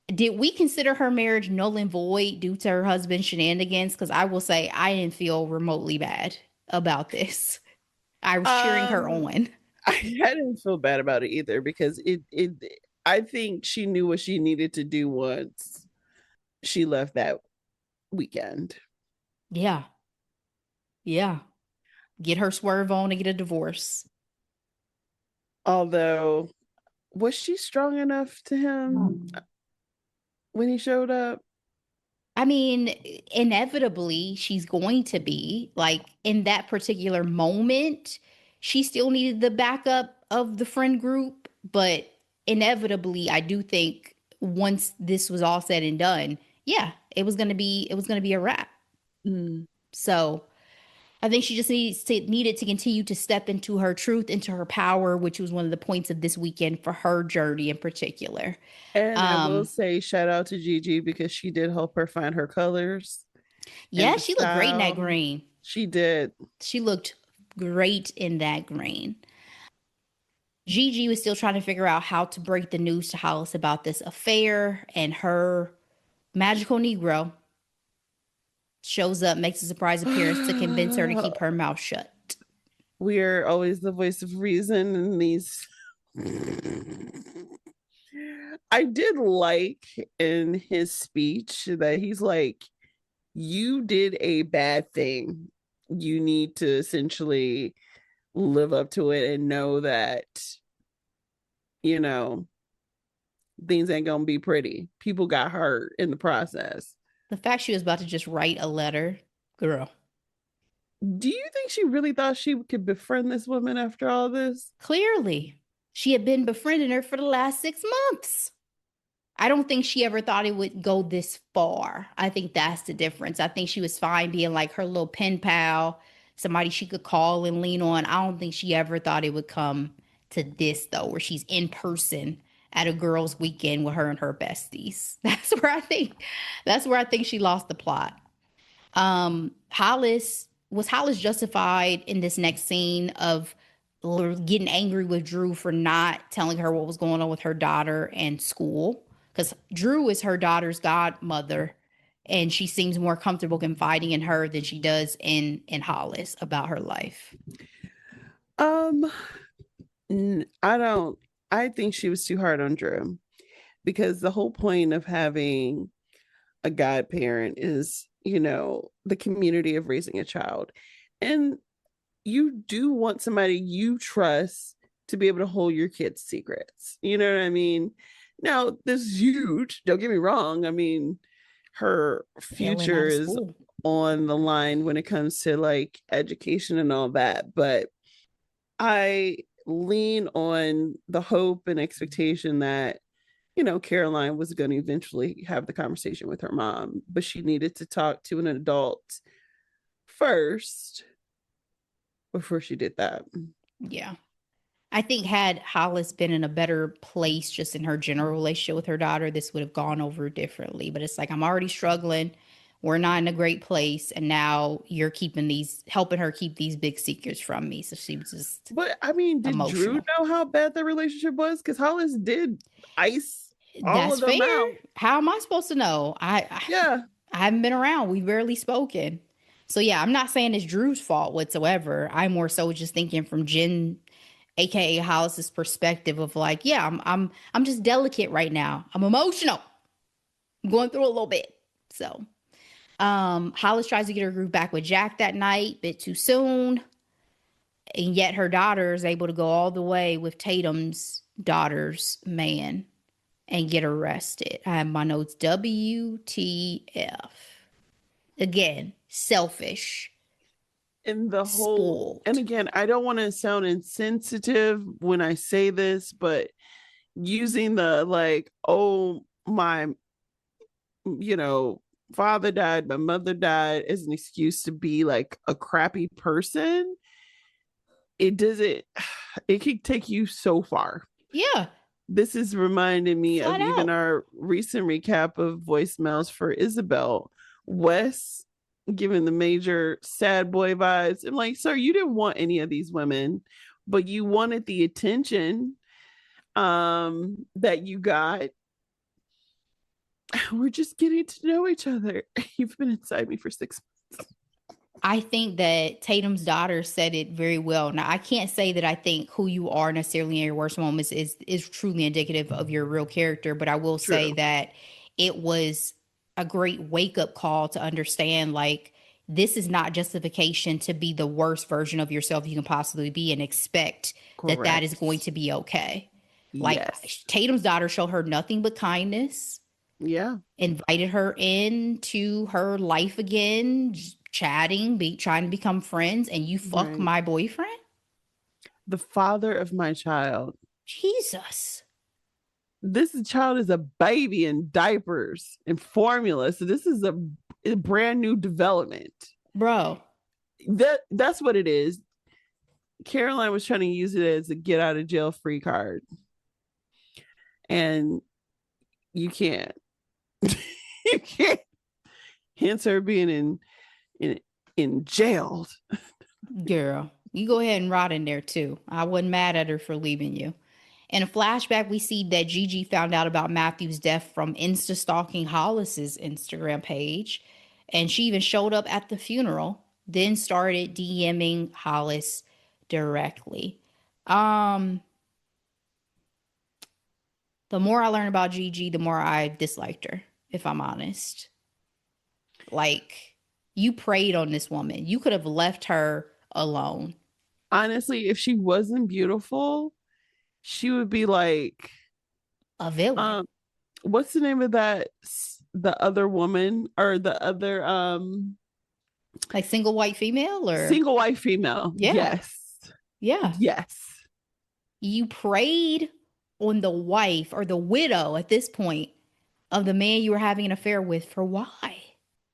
Did we consider her marriage null and void due to her husband's shenanigans? Because I will say I didn't feel remotely bad about this. I was cheering her Um, on. I didn't feel bad about it either because it I think she knew what she needed to do once she left that weekend. Yeah. Yeah. Get her swerve on and get a divorce. Although, was she strong enough to him when he showed up? I mean, inevitably, she's going to be like in that particular moment, she still needed the backup of the friend group. But inevitably, I do think once this was all said and done, yeah, it was gonna be a wrap. Mm. So I think she just needed to continue to step into her truth, into her power, which was one of the points of this weekend for her journey in particular. And I will Um, say shout out to Gigi because she did help her find her colors and yeah, the she looked great in that style. green. She did. She looked great in that green. Gigi was still trying to figure out how to break the news to Hollis about this affair, and her magical Negro shows up, makes a surprise appearance to convince her to keep her mouth shut. We are always the voice of reason in these. I did like in his speech that he's like, you did a bad thing. You need to essentially live up to it and know that, you know, things ain't gonna be pretty. People got hurt in the process. The fact she was about to just write a letter, girl, Do you think she really thought she could befriend this woman after all this? clearly she had been befriending her for the last 6 months. I don't think she ever thought it would go this far. I think that's the difference. I think she was fine being like her little pen pal, somebody she could call and lean on. I don't think she ever thought it would come to this though, where she's in person at a girls' weekend with her and her besties. That's where I think she lost the plot. Hollis justified in this next scene of getting angry with Drew for not telling her what was going on with her daughter and school, because Drew is her daughter's godmother, and she seems more comfortable confiding in her than she does in Hollis about her life. Um, I don't. I think she was too hard on Drew because the whole point of having a godparent is, the community of raising a child. And you do want somebody you trust to be able to hold your kids' secrets. You know what I mean? Now, this is huge. Don't get me wrong. I mean, her Failing out future of is school. on the line when it comes to like education and all that. But I lean on the hope and expectation that, Caroline was going to eventually have the conversation with her mom, but she needed to talk to an adult first before she did that. Yeah. I think had Hollis been in a better place just in her general relationship with her daughter, this would have gone over differently. But it's like, I'm already struggling. We're not in a great place. And now you're helping her keep these big secrets from me. So she was just But I mean, did Drew emotional. know how bad the relationship was? Because Hollis did ice all That's of them fair. out. How am I supposed to know? Yeah. I haven't been around. We've barely spoken. So yeah, I'm not saying it's Drew's fault whatsoever. I more so just thinking from Jen, aka Hollis's perspective of like, yeah, I'm just delicate right now. I'm emotional. I'm going through a little bit. So Hollis tries to get her groove back with Jack that night, bit too soon. And yet her daughter is able to go all the way with Tatum's daughter's man and get arrested. I have my notes WTF. Again, selfish, And the whole, and spoiled. again, I don't want to sound insensitive when I say this, but using the like, oh, my, you know, father died, my mother died as an excuse to be like a crappy person, it doesn't, it can take you so far. Yeah, This is reminding me of flat even out. our recent recap of voicemails for Isabel. Wes giving the major sad boy vibes. I'm like, sir, you didn't want any of these women, but you wanted the attention that you got. We're just getting to know each other. You've been inside me for 6 months. I think that Tatum's daughter said it very well. Now, I can't say that I think who you are necessarily in your worst moments is truly indicative of your real character, but I will say True. that it was a great wake up call to understand like this is not justification to be the worst version of yourself you can possibly be and expect that that is going Correct. to be okay. Like Yes. Tatum's daughter showed her nothing but kindness, Yeah. invited her into her life again, chatting, trying to become friends, and you fuck Right. my boyfriend? The father of my child. Jesus. This child is a baby in diapers and formula. So this is a brand new development. Bro. That's what it is. Caroline was trying to use it as a get out of jail free card. And you can't. You can't. Hence her being in jail. Girl, you go ahead and rot in there too. I wasn't mad at her for leaving you. In a flashback, we see that Gigi found out about Matthew's death from Insta stalking Hollis's Instagram page. And she even showed up at the funeral, then started DMing Hollis directly. Um, the more I learned about Gigi, the more I disliked her, if I'm honest. Like, you preyed on this woman. You could have left her alone. Honestly, if she wasn't beautiful, she would be like, A villain. um, what's the name of that? The other woman or the other Like single white female or single white female. yeah. Yes. Yeah. Yes. You preyed on the wife or the widow at this point of the man you were having an affair with for why?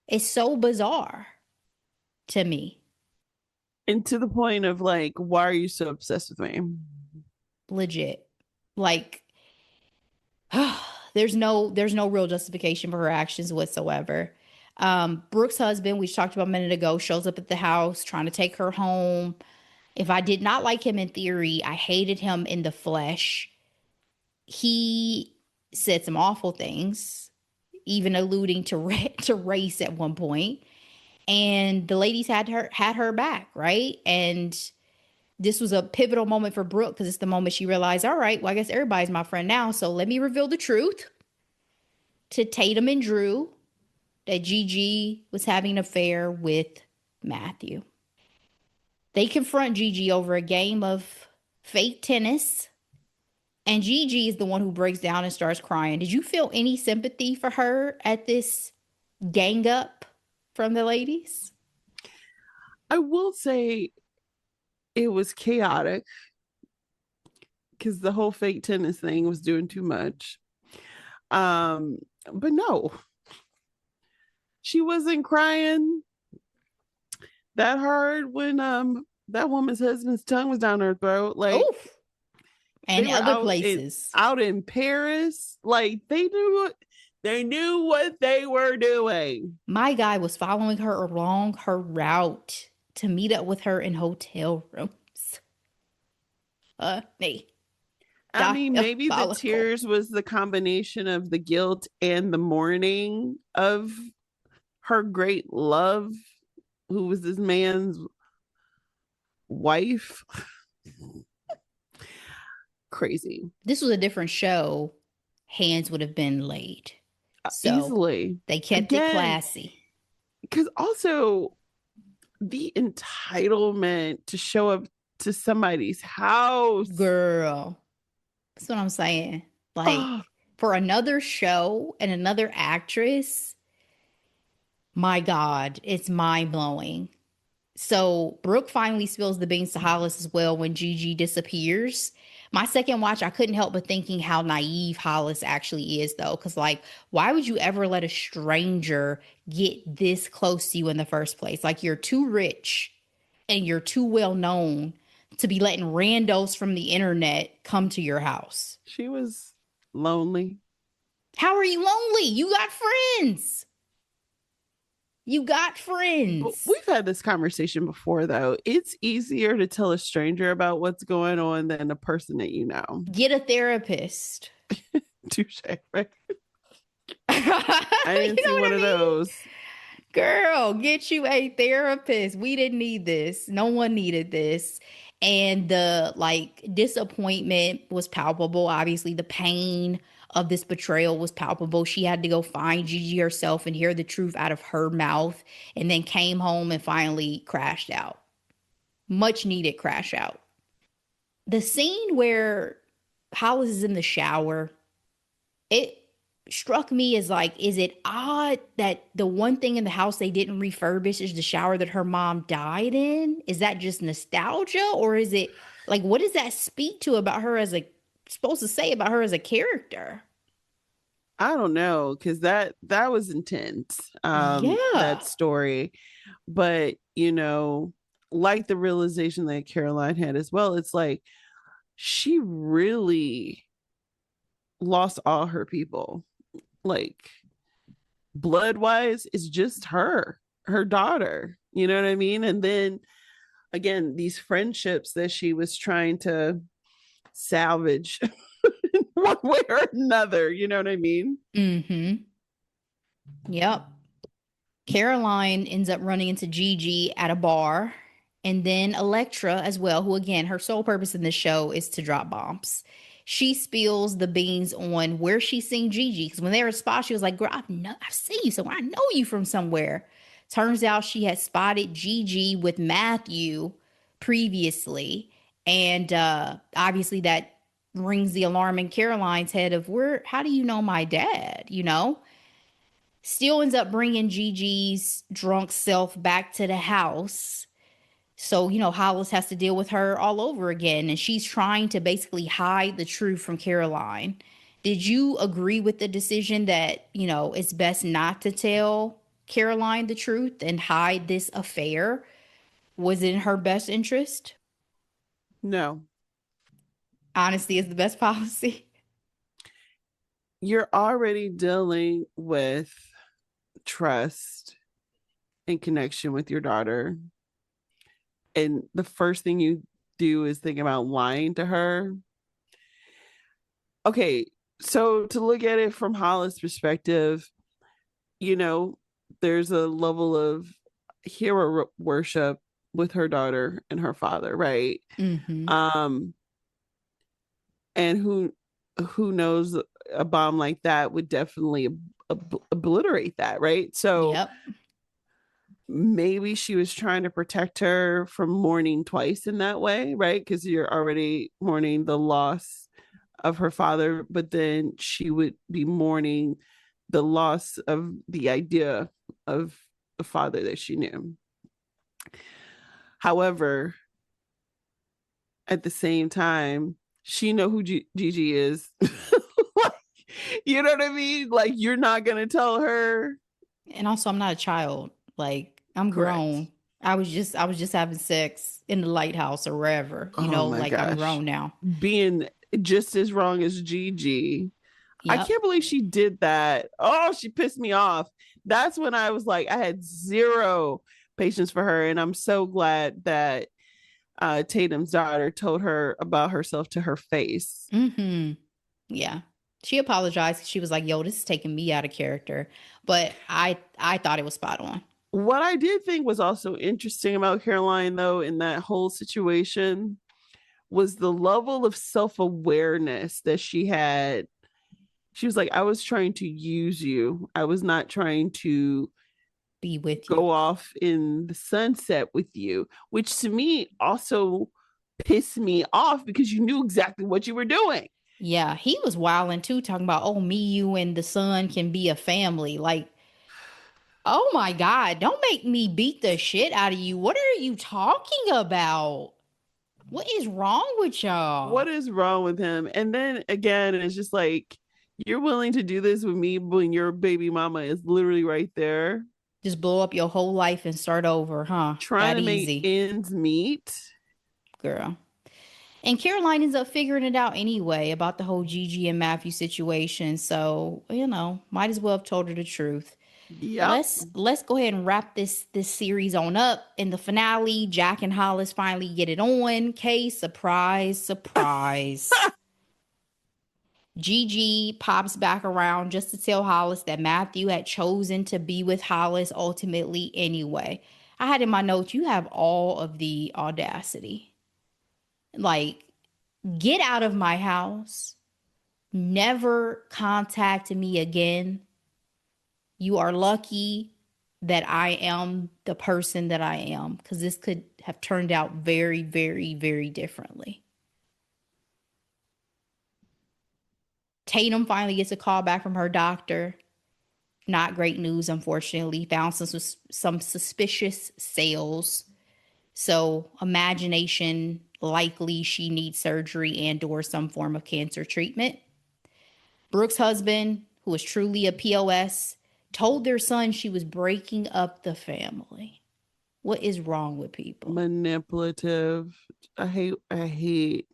It's so bizarre to me. And to the point of like, why are you so obsessed with me? Legit. Like there's no real justification for her actions whatsoever. Brooke's husband, we talked about a minute ago, shows up at the house trying to take her home. If I did not like him in theory, I hated him in the flesh. He said some awful things, even alluding to to race at one point. And the ladies had her back, right? And this was a pivotal moment for Brooke because it's the moment she realized, all right, well, I guess everybody's my friend now. So let me reveal the truth to Tatum and Drew that Gigi was having an affair with Matthew. They confront Gigi over a game of fake tennis. And Gigi is the one who breaks down and starts crying. Did you feel any sympathy for her at this gang up from the ladies? I will say it was chaotic because the whole fake tennis thing was doing too much. But no, she wasn't crying that hard when that woman's husband's tongue was down her throat. Like Oof. And they were other places. out in Paris. Like they knew what they were doing. My guy was following her along her route to meet up with her in hotel rooms. Me. I mean, maybe the Diabolical. tears was the combination of the guilt and the mourning of her great love, who was this man's wife. Crazy. This was a different show. Hands would have been laid. So Easily. they kept it classy. Because also the entitlement to show up to somebody's house. Girl. That's what I'm saying. Like, for another show and another actress, my God, it's mind blowing. So Brooke finally spills the beans to Hollis as well when Gigi disappears. My second watch, I couldn't help but thinking how naive Hollis actually is, though. Because, like, why would you ever let a stranger get this close to you in the first place? Like, you're too rich and you're too well known to be letting randos from the internet come to your house. She was lonely. How are you lonely? You got friends. You got friends. We've had this conversation before, though. It's easier to tell a stranger about what's going on than a person that you know. Get a therapist. Touche, right? I didn't see one of those. Girl, get you a therapist. We didn't need this. No one needed this. And the like disappointment was palpable. Obviously, the pain of this betrayal was palpable. She had to go find Gigi herself and hear the truth out of her mouth, and then came home and finally crashed out. Much needed crash out. The scene where Hollis is in the shower, it struck me as like, is it odd that the one thing in the house they didn't refurbish is the shower that her mom died in? Is that just nostalgia, or is it like, what does that speak to about her as a supposed to say about her as a character? I don't know, because that was intense, that Yeah. story. But like the realization that Caroline had as well, it's like she really lost all her people. Like, blood wise, it's just her daughter. You know what I mean? And then again, these friendships that she was trying to salvage one way or another. You know what I mean? Mm-hmm. Yep. Caroline ends up running into Gigi at a bar, and then Electra as well, who again, her sole purpose in this show is to drop bombs. She spills the beans on where she's seen Gigi, because when they were at spa, she was like, "Girl, I've seen you somewhere. I know you from somewhere." Turns out she had spotted Gigi with Matthew previously, and obviously that rings the alarm in Caroline's head of, where? How do you know my dad? Still ends up bringing Gigi's drunk self back to the house. So, Hollis has to deal with her all over again. And she's trying to basically hide the truth from Caroline. Did you agree with the decision that, it's best not to tell Caroline the truth and hide this affair? Was it in her best interest? No. Honesty is the best policy. You're already dealing with trust and connection with your daughter. And the first thing you do is think about lying to her. Okay, so to look at it from Hollis' perspective, you know, there's a level of hero worship with her daughter and her father, right? Mm-hmm. Um, and who knows, a bomb like that would definitely obliterate that, right? So Yep. maybe she was trying to protect her from mourning twice in that way, right? Because you're already mourning the loss of her father, but then she would be mourning the loss of the idea of the father that she knew. However, at the same time, she know who Gigi is. Like, you know what I mean? Like, you're not gonna tell her. And also, I'm not a child. Like, I'm Correct. grown. I was just having sex in the lighthouse or wherever. Oh my Like, I'm gosh. grown now. Being just as wrong as Gigi. I Yep. can't believe she did that. Oh, she pissed me off. That's when I was like, I had zero patience for her. And I'm so glad that Tatum's daughter told her about herself to her face. Mm-hmm. Yeah. She apologized. She was like, "Yo, this is taking me out of character," but I thought it was spot on. What I did think was also interesting about Caroline, though, in that whole situation was the level of self awareness that she had. She was like, I was trying to use you. I was not trying to Be with you. go off in the sunset with you, which to me also pissed me off because you knew exactly what you were doing. Yeah, he was wilding too, talking about, "Oh, me, you, and the son can be a family." Like, oh my God, don't make me beat the shit out of you. What are you talking about? What is wrong with y'all? What is wrong with him? And then again, it's just like, you're willing to do this with me when your baby mama is literally right there Just blow up your whole life and start over, huh? trying That to make easy, ends meet. girl. And Caroline ends up figuring it out anyway about the whole Gigi and Matthew situation. So, might as well have told her the truth. Yep. Let's go ahead and wrap this series on up. In the finale, Jack and Hollis finally get it on. Kay, surprise, surprise. Gigi pops back around just to tell Hollis that Matthew had chosen to be with Hollis ultimately anyway. I had in my notes, you have all of the audacity. Like, get out of my house. Never contact me again. You are lucky that I am the person that I am, because this could have turned out very, very, very differently. Tatum finally gets a call back from her doctor. Not great news, unfortunately. Found some suspicious cells. So imagination, likely she needs surgery and or some form of cancer treatment. Brooke's husband, who was truly a POS, told their son she was breaking up the family. What is wrong with people? Manipulative. I hate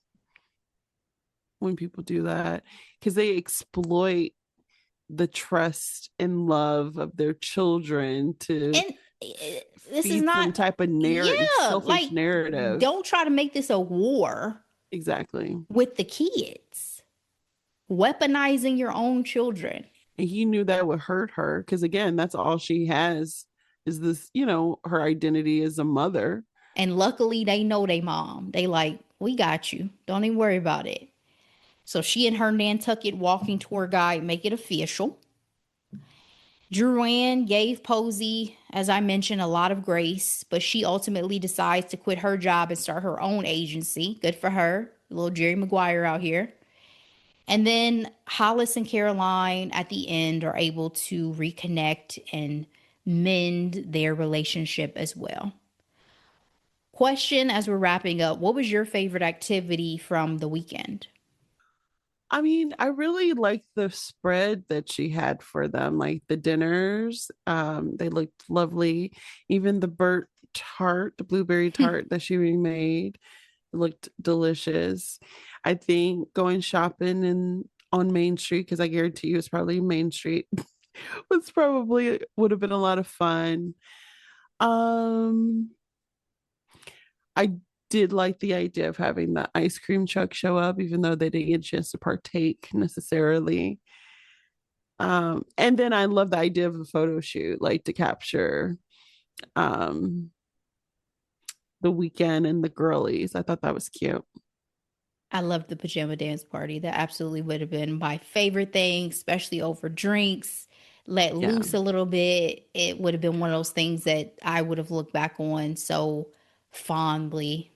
when people do that because they exploit the trust and love of their children to And this is feed some not, type of yeah, selfish like, narrative. don't try to make this a war Exactly. with the kids. Weaponizing your own children. And he knew that would hurt her because, again, that's all she has is this, her identity as a mother. And luckily, they know they mom. They like, we got you. Don't even worry about it. So she and her Nantucket walking tour guide make it official. Joanne gave Posey, as I mentioned, a lot of grace, but she ultimately decides to quit her job and start her own agency. Good for her. Little Jerry Maguire out here. And then Hollis and Caroline at the end are able to reconnect and mend their relationship as well. Question as we're wrapping up, what was your favorite activity from the weekend? I mean, I really liked the spread that she had for them, like the dinners. They looked lovely. Even the the blueberry tart that she remade looked delicious. I think going shopping on Main Street, because I guarantee you it's probably Main Street, would have been a lot of fun. Um, I did like the idea of having the ice cream truck show up, even though they didn't get a chance to partake necessarily. And then I love the idea of a photo shoot, like to capture um the weekend and the girlies. I thought that was cute. I loved the pajama dance party. That absolutely would have been my favorite thing, especially over drinks. Let Yeah. loose a little bit. It would have been one of those things that I would have looked back on so fondly.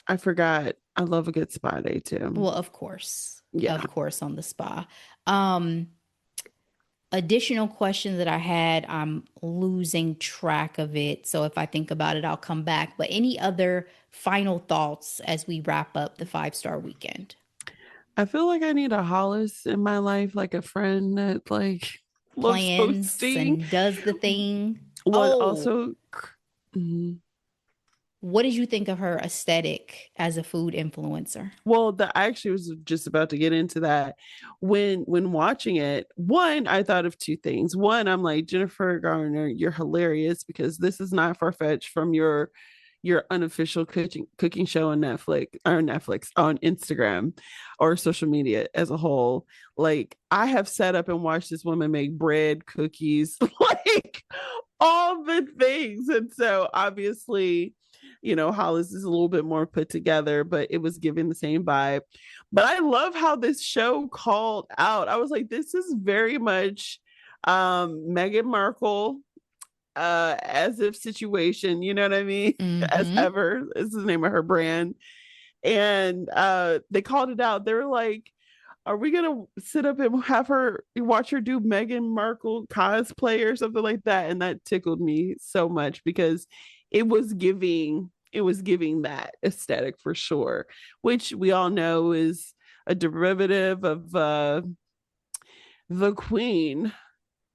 I forgot. I love a good spa day too. Well, Yeah. of course, on the spa. Um, Additional question that I had, I'm losing track of it. So if I think about it, I'll come back. But any other final thoughts as we wrap up the 5-star weekend? I feel like I need a Hollis in my life, like a friend that like loves Plans hosting. and does the thing. One Oh, also mhm. what did you think of her aesthetic as a food influencer? Well, I actually was just about to get into that. When watching it, one, I thought of two things. One, I'm like, Jennifer Garner, you're hilarious because this is not far-fetched from your unofficial cooking show on Netflix on Instagram or social media as a whole. Like, I have sat up and watched this woman make bread, cookies, like all the things. And so obviously, Hollis is a little bit more put together, but it was giving the same vibe. But I love how this show called out. I was like, this is very much Meghan Markle as if situation, you know what I mean? As Mm-hmm. ever is the name of her brand. And they called it out. They were like, are we gonna sit up and have her watch her do Meghan Markle cosplay or something like that? And that tickled me so much because it was giving that aesthetic for sure, which we all know is a derivative of the Queen,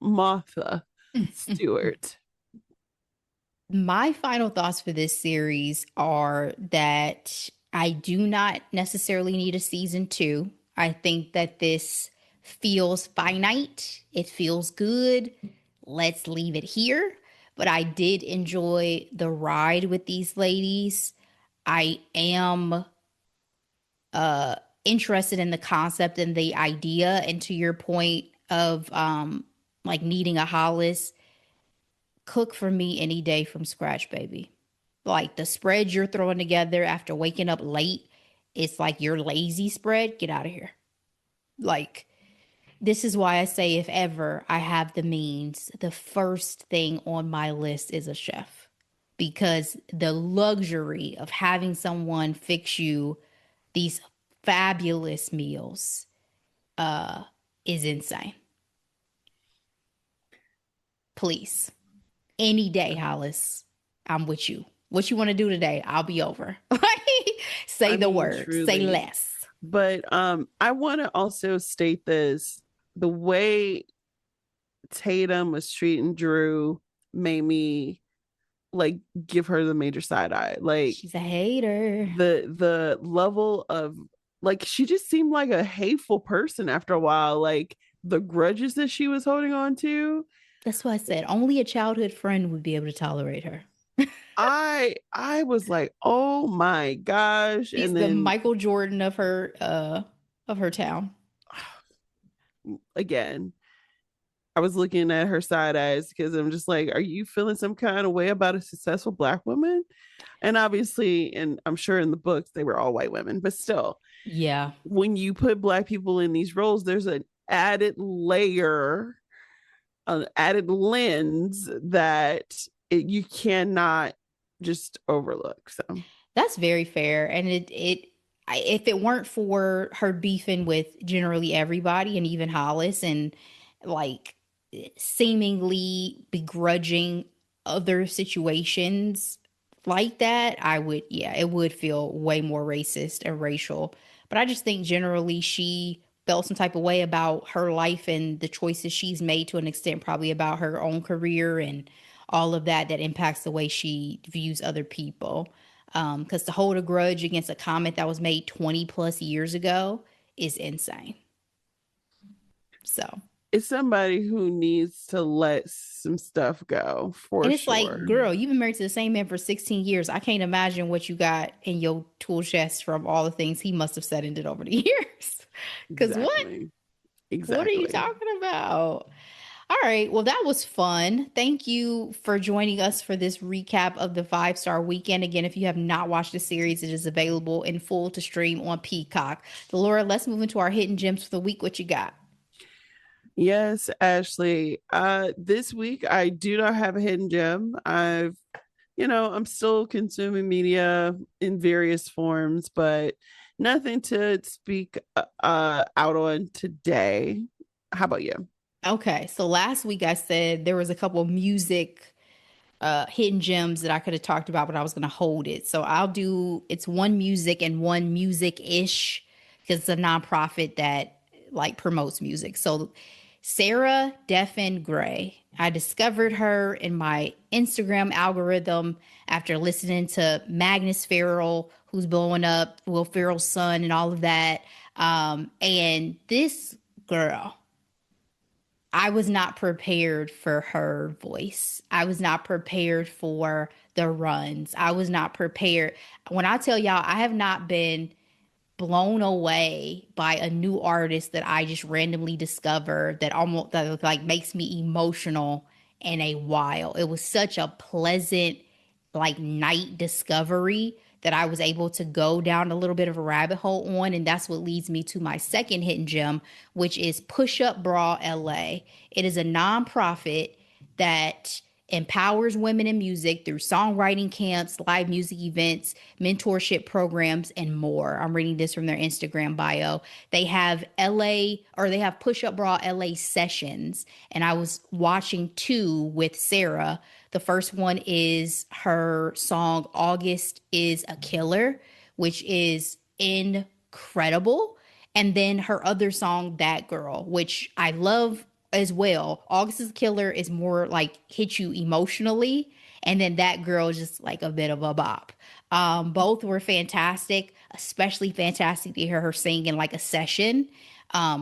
Martha Stewart. My final thoughts for this series are that I do not necessarily need a season two. I think that this feels finite. It feels good. Let's leave it here. But I did enjoy the ride with these ladies. I am interested in the concept and the idea, and to your point of like needing a Hollis, cook for me any day from scratch, baby. Like the spread you're throwing together after waking up late, it's like your lazy spread. Get out of here. Like, this is why I say if ever I have the means, the first thing on my list is a chef. Because the luxury of having someone fix you these fabulous meals is insane. Please. Any day, Hollis, I'm with you. What you want to do today, I'll be over. Say I the mean, word, say truly. less. But I want to also state this: the way Tatum was treating Drew made me like give her the major side eye. Like She's a hater. the level of, like, she just seemed like a hateful person after a while. Like the grudges that she was holding on to. That's why I said only a childhood friend would be able to tolerate her. I was like, oh my gosh. She's And the then Michael Jordan of her town. again, I was looking at her side eyes because I'm just like, are you feeling some kind of way about a successful Black woman? And obviously, and I'm sure in the books, they were all white women, but still, Yeah. when you put Black people in these roles, there's an added layer, an added lens that you cannot just overlook. So That's very fair. And if it weren't for her beefing with generally everybody and even Hollis and like seemingly begrudging other situations like that, I would, yeah, it would feel way more racist and racial. But I just think generally she felt some type of way about her life and the choices she's made, to an extent, probably about her own career and all of that, that impacts the way she views other people. Because to hold a grudge against a comment that was made 20 plus years ago is insane. So, it's somebody who needs to let some stuff go for and it's like, sure. girl, you've been married to the same man for 16 years. I can't imagine what you got in your tool chest from all the things he must have said and did over the years. Because what? Exactly. What are you Exactly. talking about? All right. Well, that was fun. Thank you for joining us for this recap of the 5 Star Weekend. Again, if you have not watched the series, it is available in full to stream on Peacock. Delora, let's move into our hidden gems for the week. What you got? Yes, Ashley. This week I do not have a hidden gem. I'm still consuming media in various forms, but nothing to speak out on today. How about you? Okay. So last week I said there was a couple of music hidden gems that I could have talked about, but I was going to hold it. So I'll do, it's one music and one music ish, because it's a nonprofit that like promotes music. So Sarah Defne Gray, I discovered her in my Instagram algorithm after listening to Magnus Farrell, who's blowing up, Will Ferrell's son, and all of that. And this girl, I was not prepared for her voice. I was not prepared for the runs. I was not prepared. When I tell y'all, I have not been blown away by a new artist that I just randomly discovered that almost that like makes me emotional in a while. It was such a pleasant like night discovery that I was able to go down a little bit of a rabbit hole on. And that's what leads me to my second hidden gem, which is Push Up Bra LA. It is a nonprofit that empowers women in music through songwriting camps, live music events, mentorship programs, and more. I'm reading this from their Instagram bio. They have they have Push Up Bra LA sessions, and I was watching two with Sarah. The first one is her song August is a Killer, which is incredible. And then her other song, That Girl, which I love as well. August is a Killer is more like hit you emotionally. And then That Girl is just like a bit of a bop. Both were fantastic, especially fantastic to hear her sing in like a session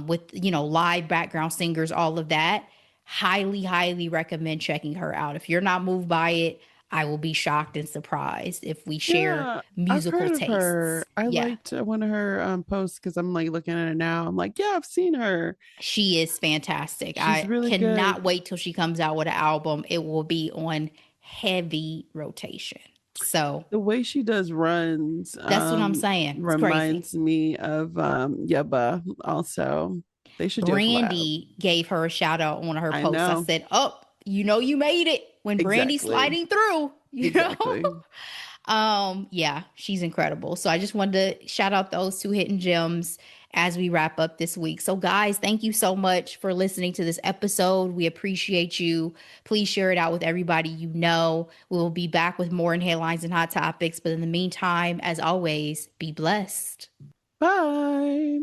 with, live background singers, all of that. Highly, highly recommend checking her out. If you're not moved by it, I will be shocked and surprised if we share Yeah, I've musical heard of her. tastes. I Yeah, liked one of her posts because I'm like looking at her now. I'm like, yeah, I've seen her. she is fantastic. She's I really cannot good. wait till she comes out with an album. It will be on heavy rotation. So The way she does runs that's what I'm saying. It's crazy. reminds me of Yeba also. They should do a collab. Brandy gave her a shout out on one of her I posts. I know. said, "Oh, you made it when Brandy's Exactly. sliding through." Exactly. Yeah, she's incredible. So I just wanted to shout out those two hidden gems as we wrap up this week. So guys, thank you so much for listening to this episode. We appreciate you. Please share it out with everybody you know. We'll be back with more in headlines and hot topics, but in the meantime, as always, be blessed. Bye.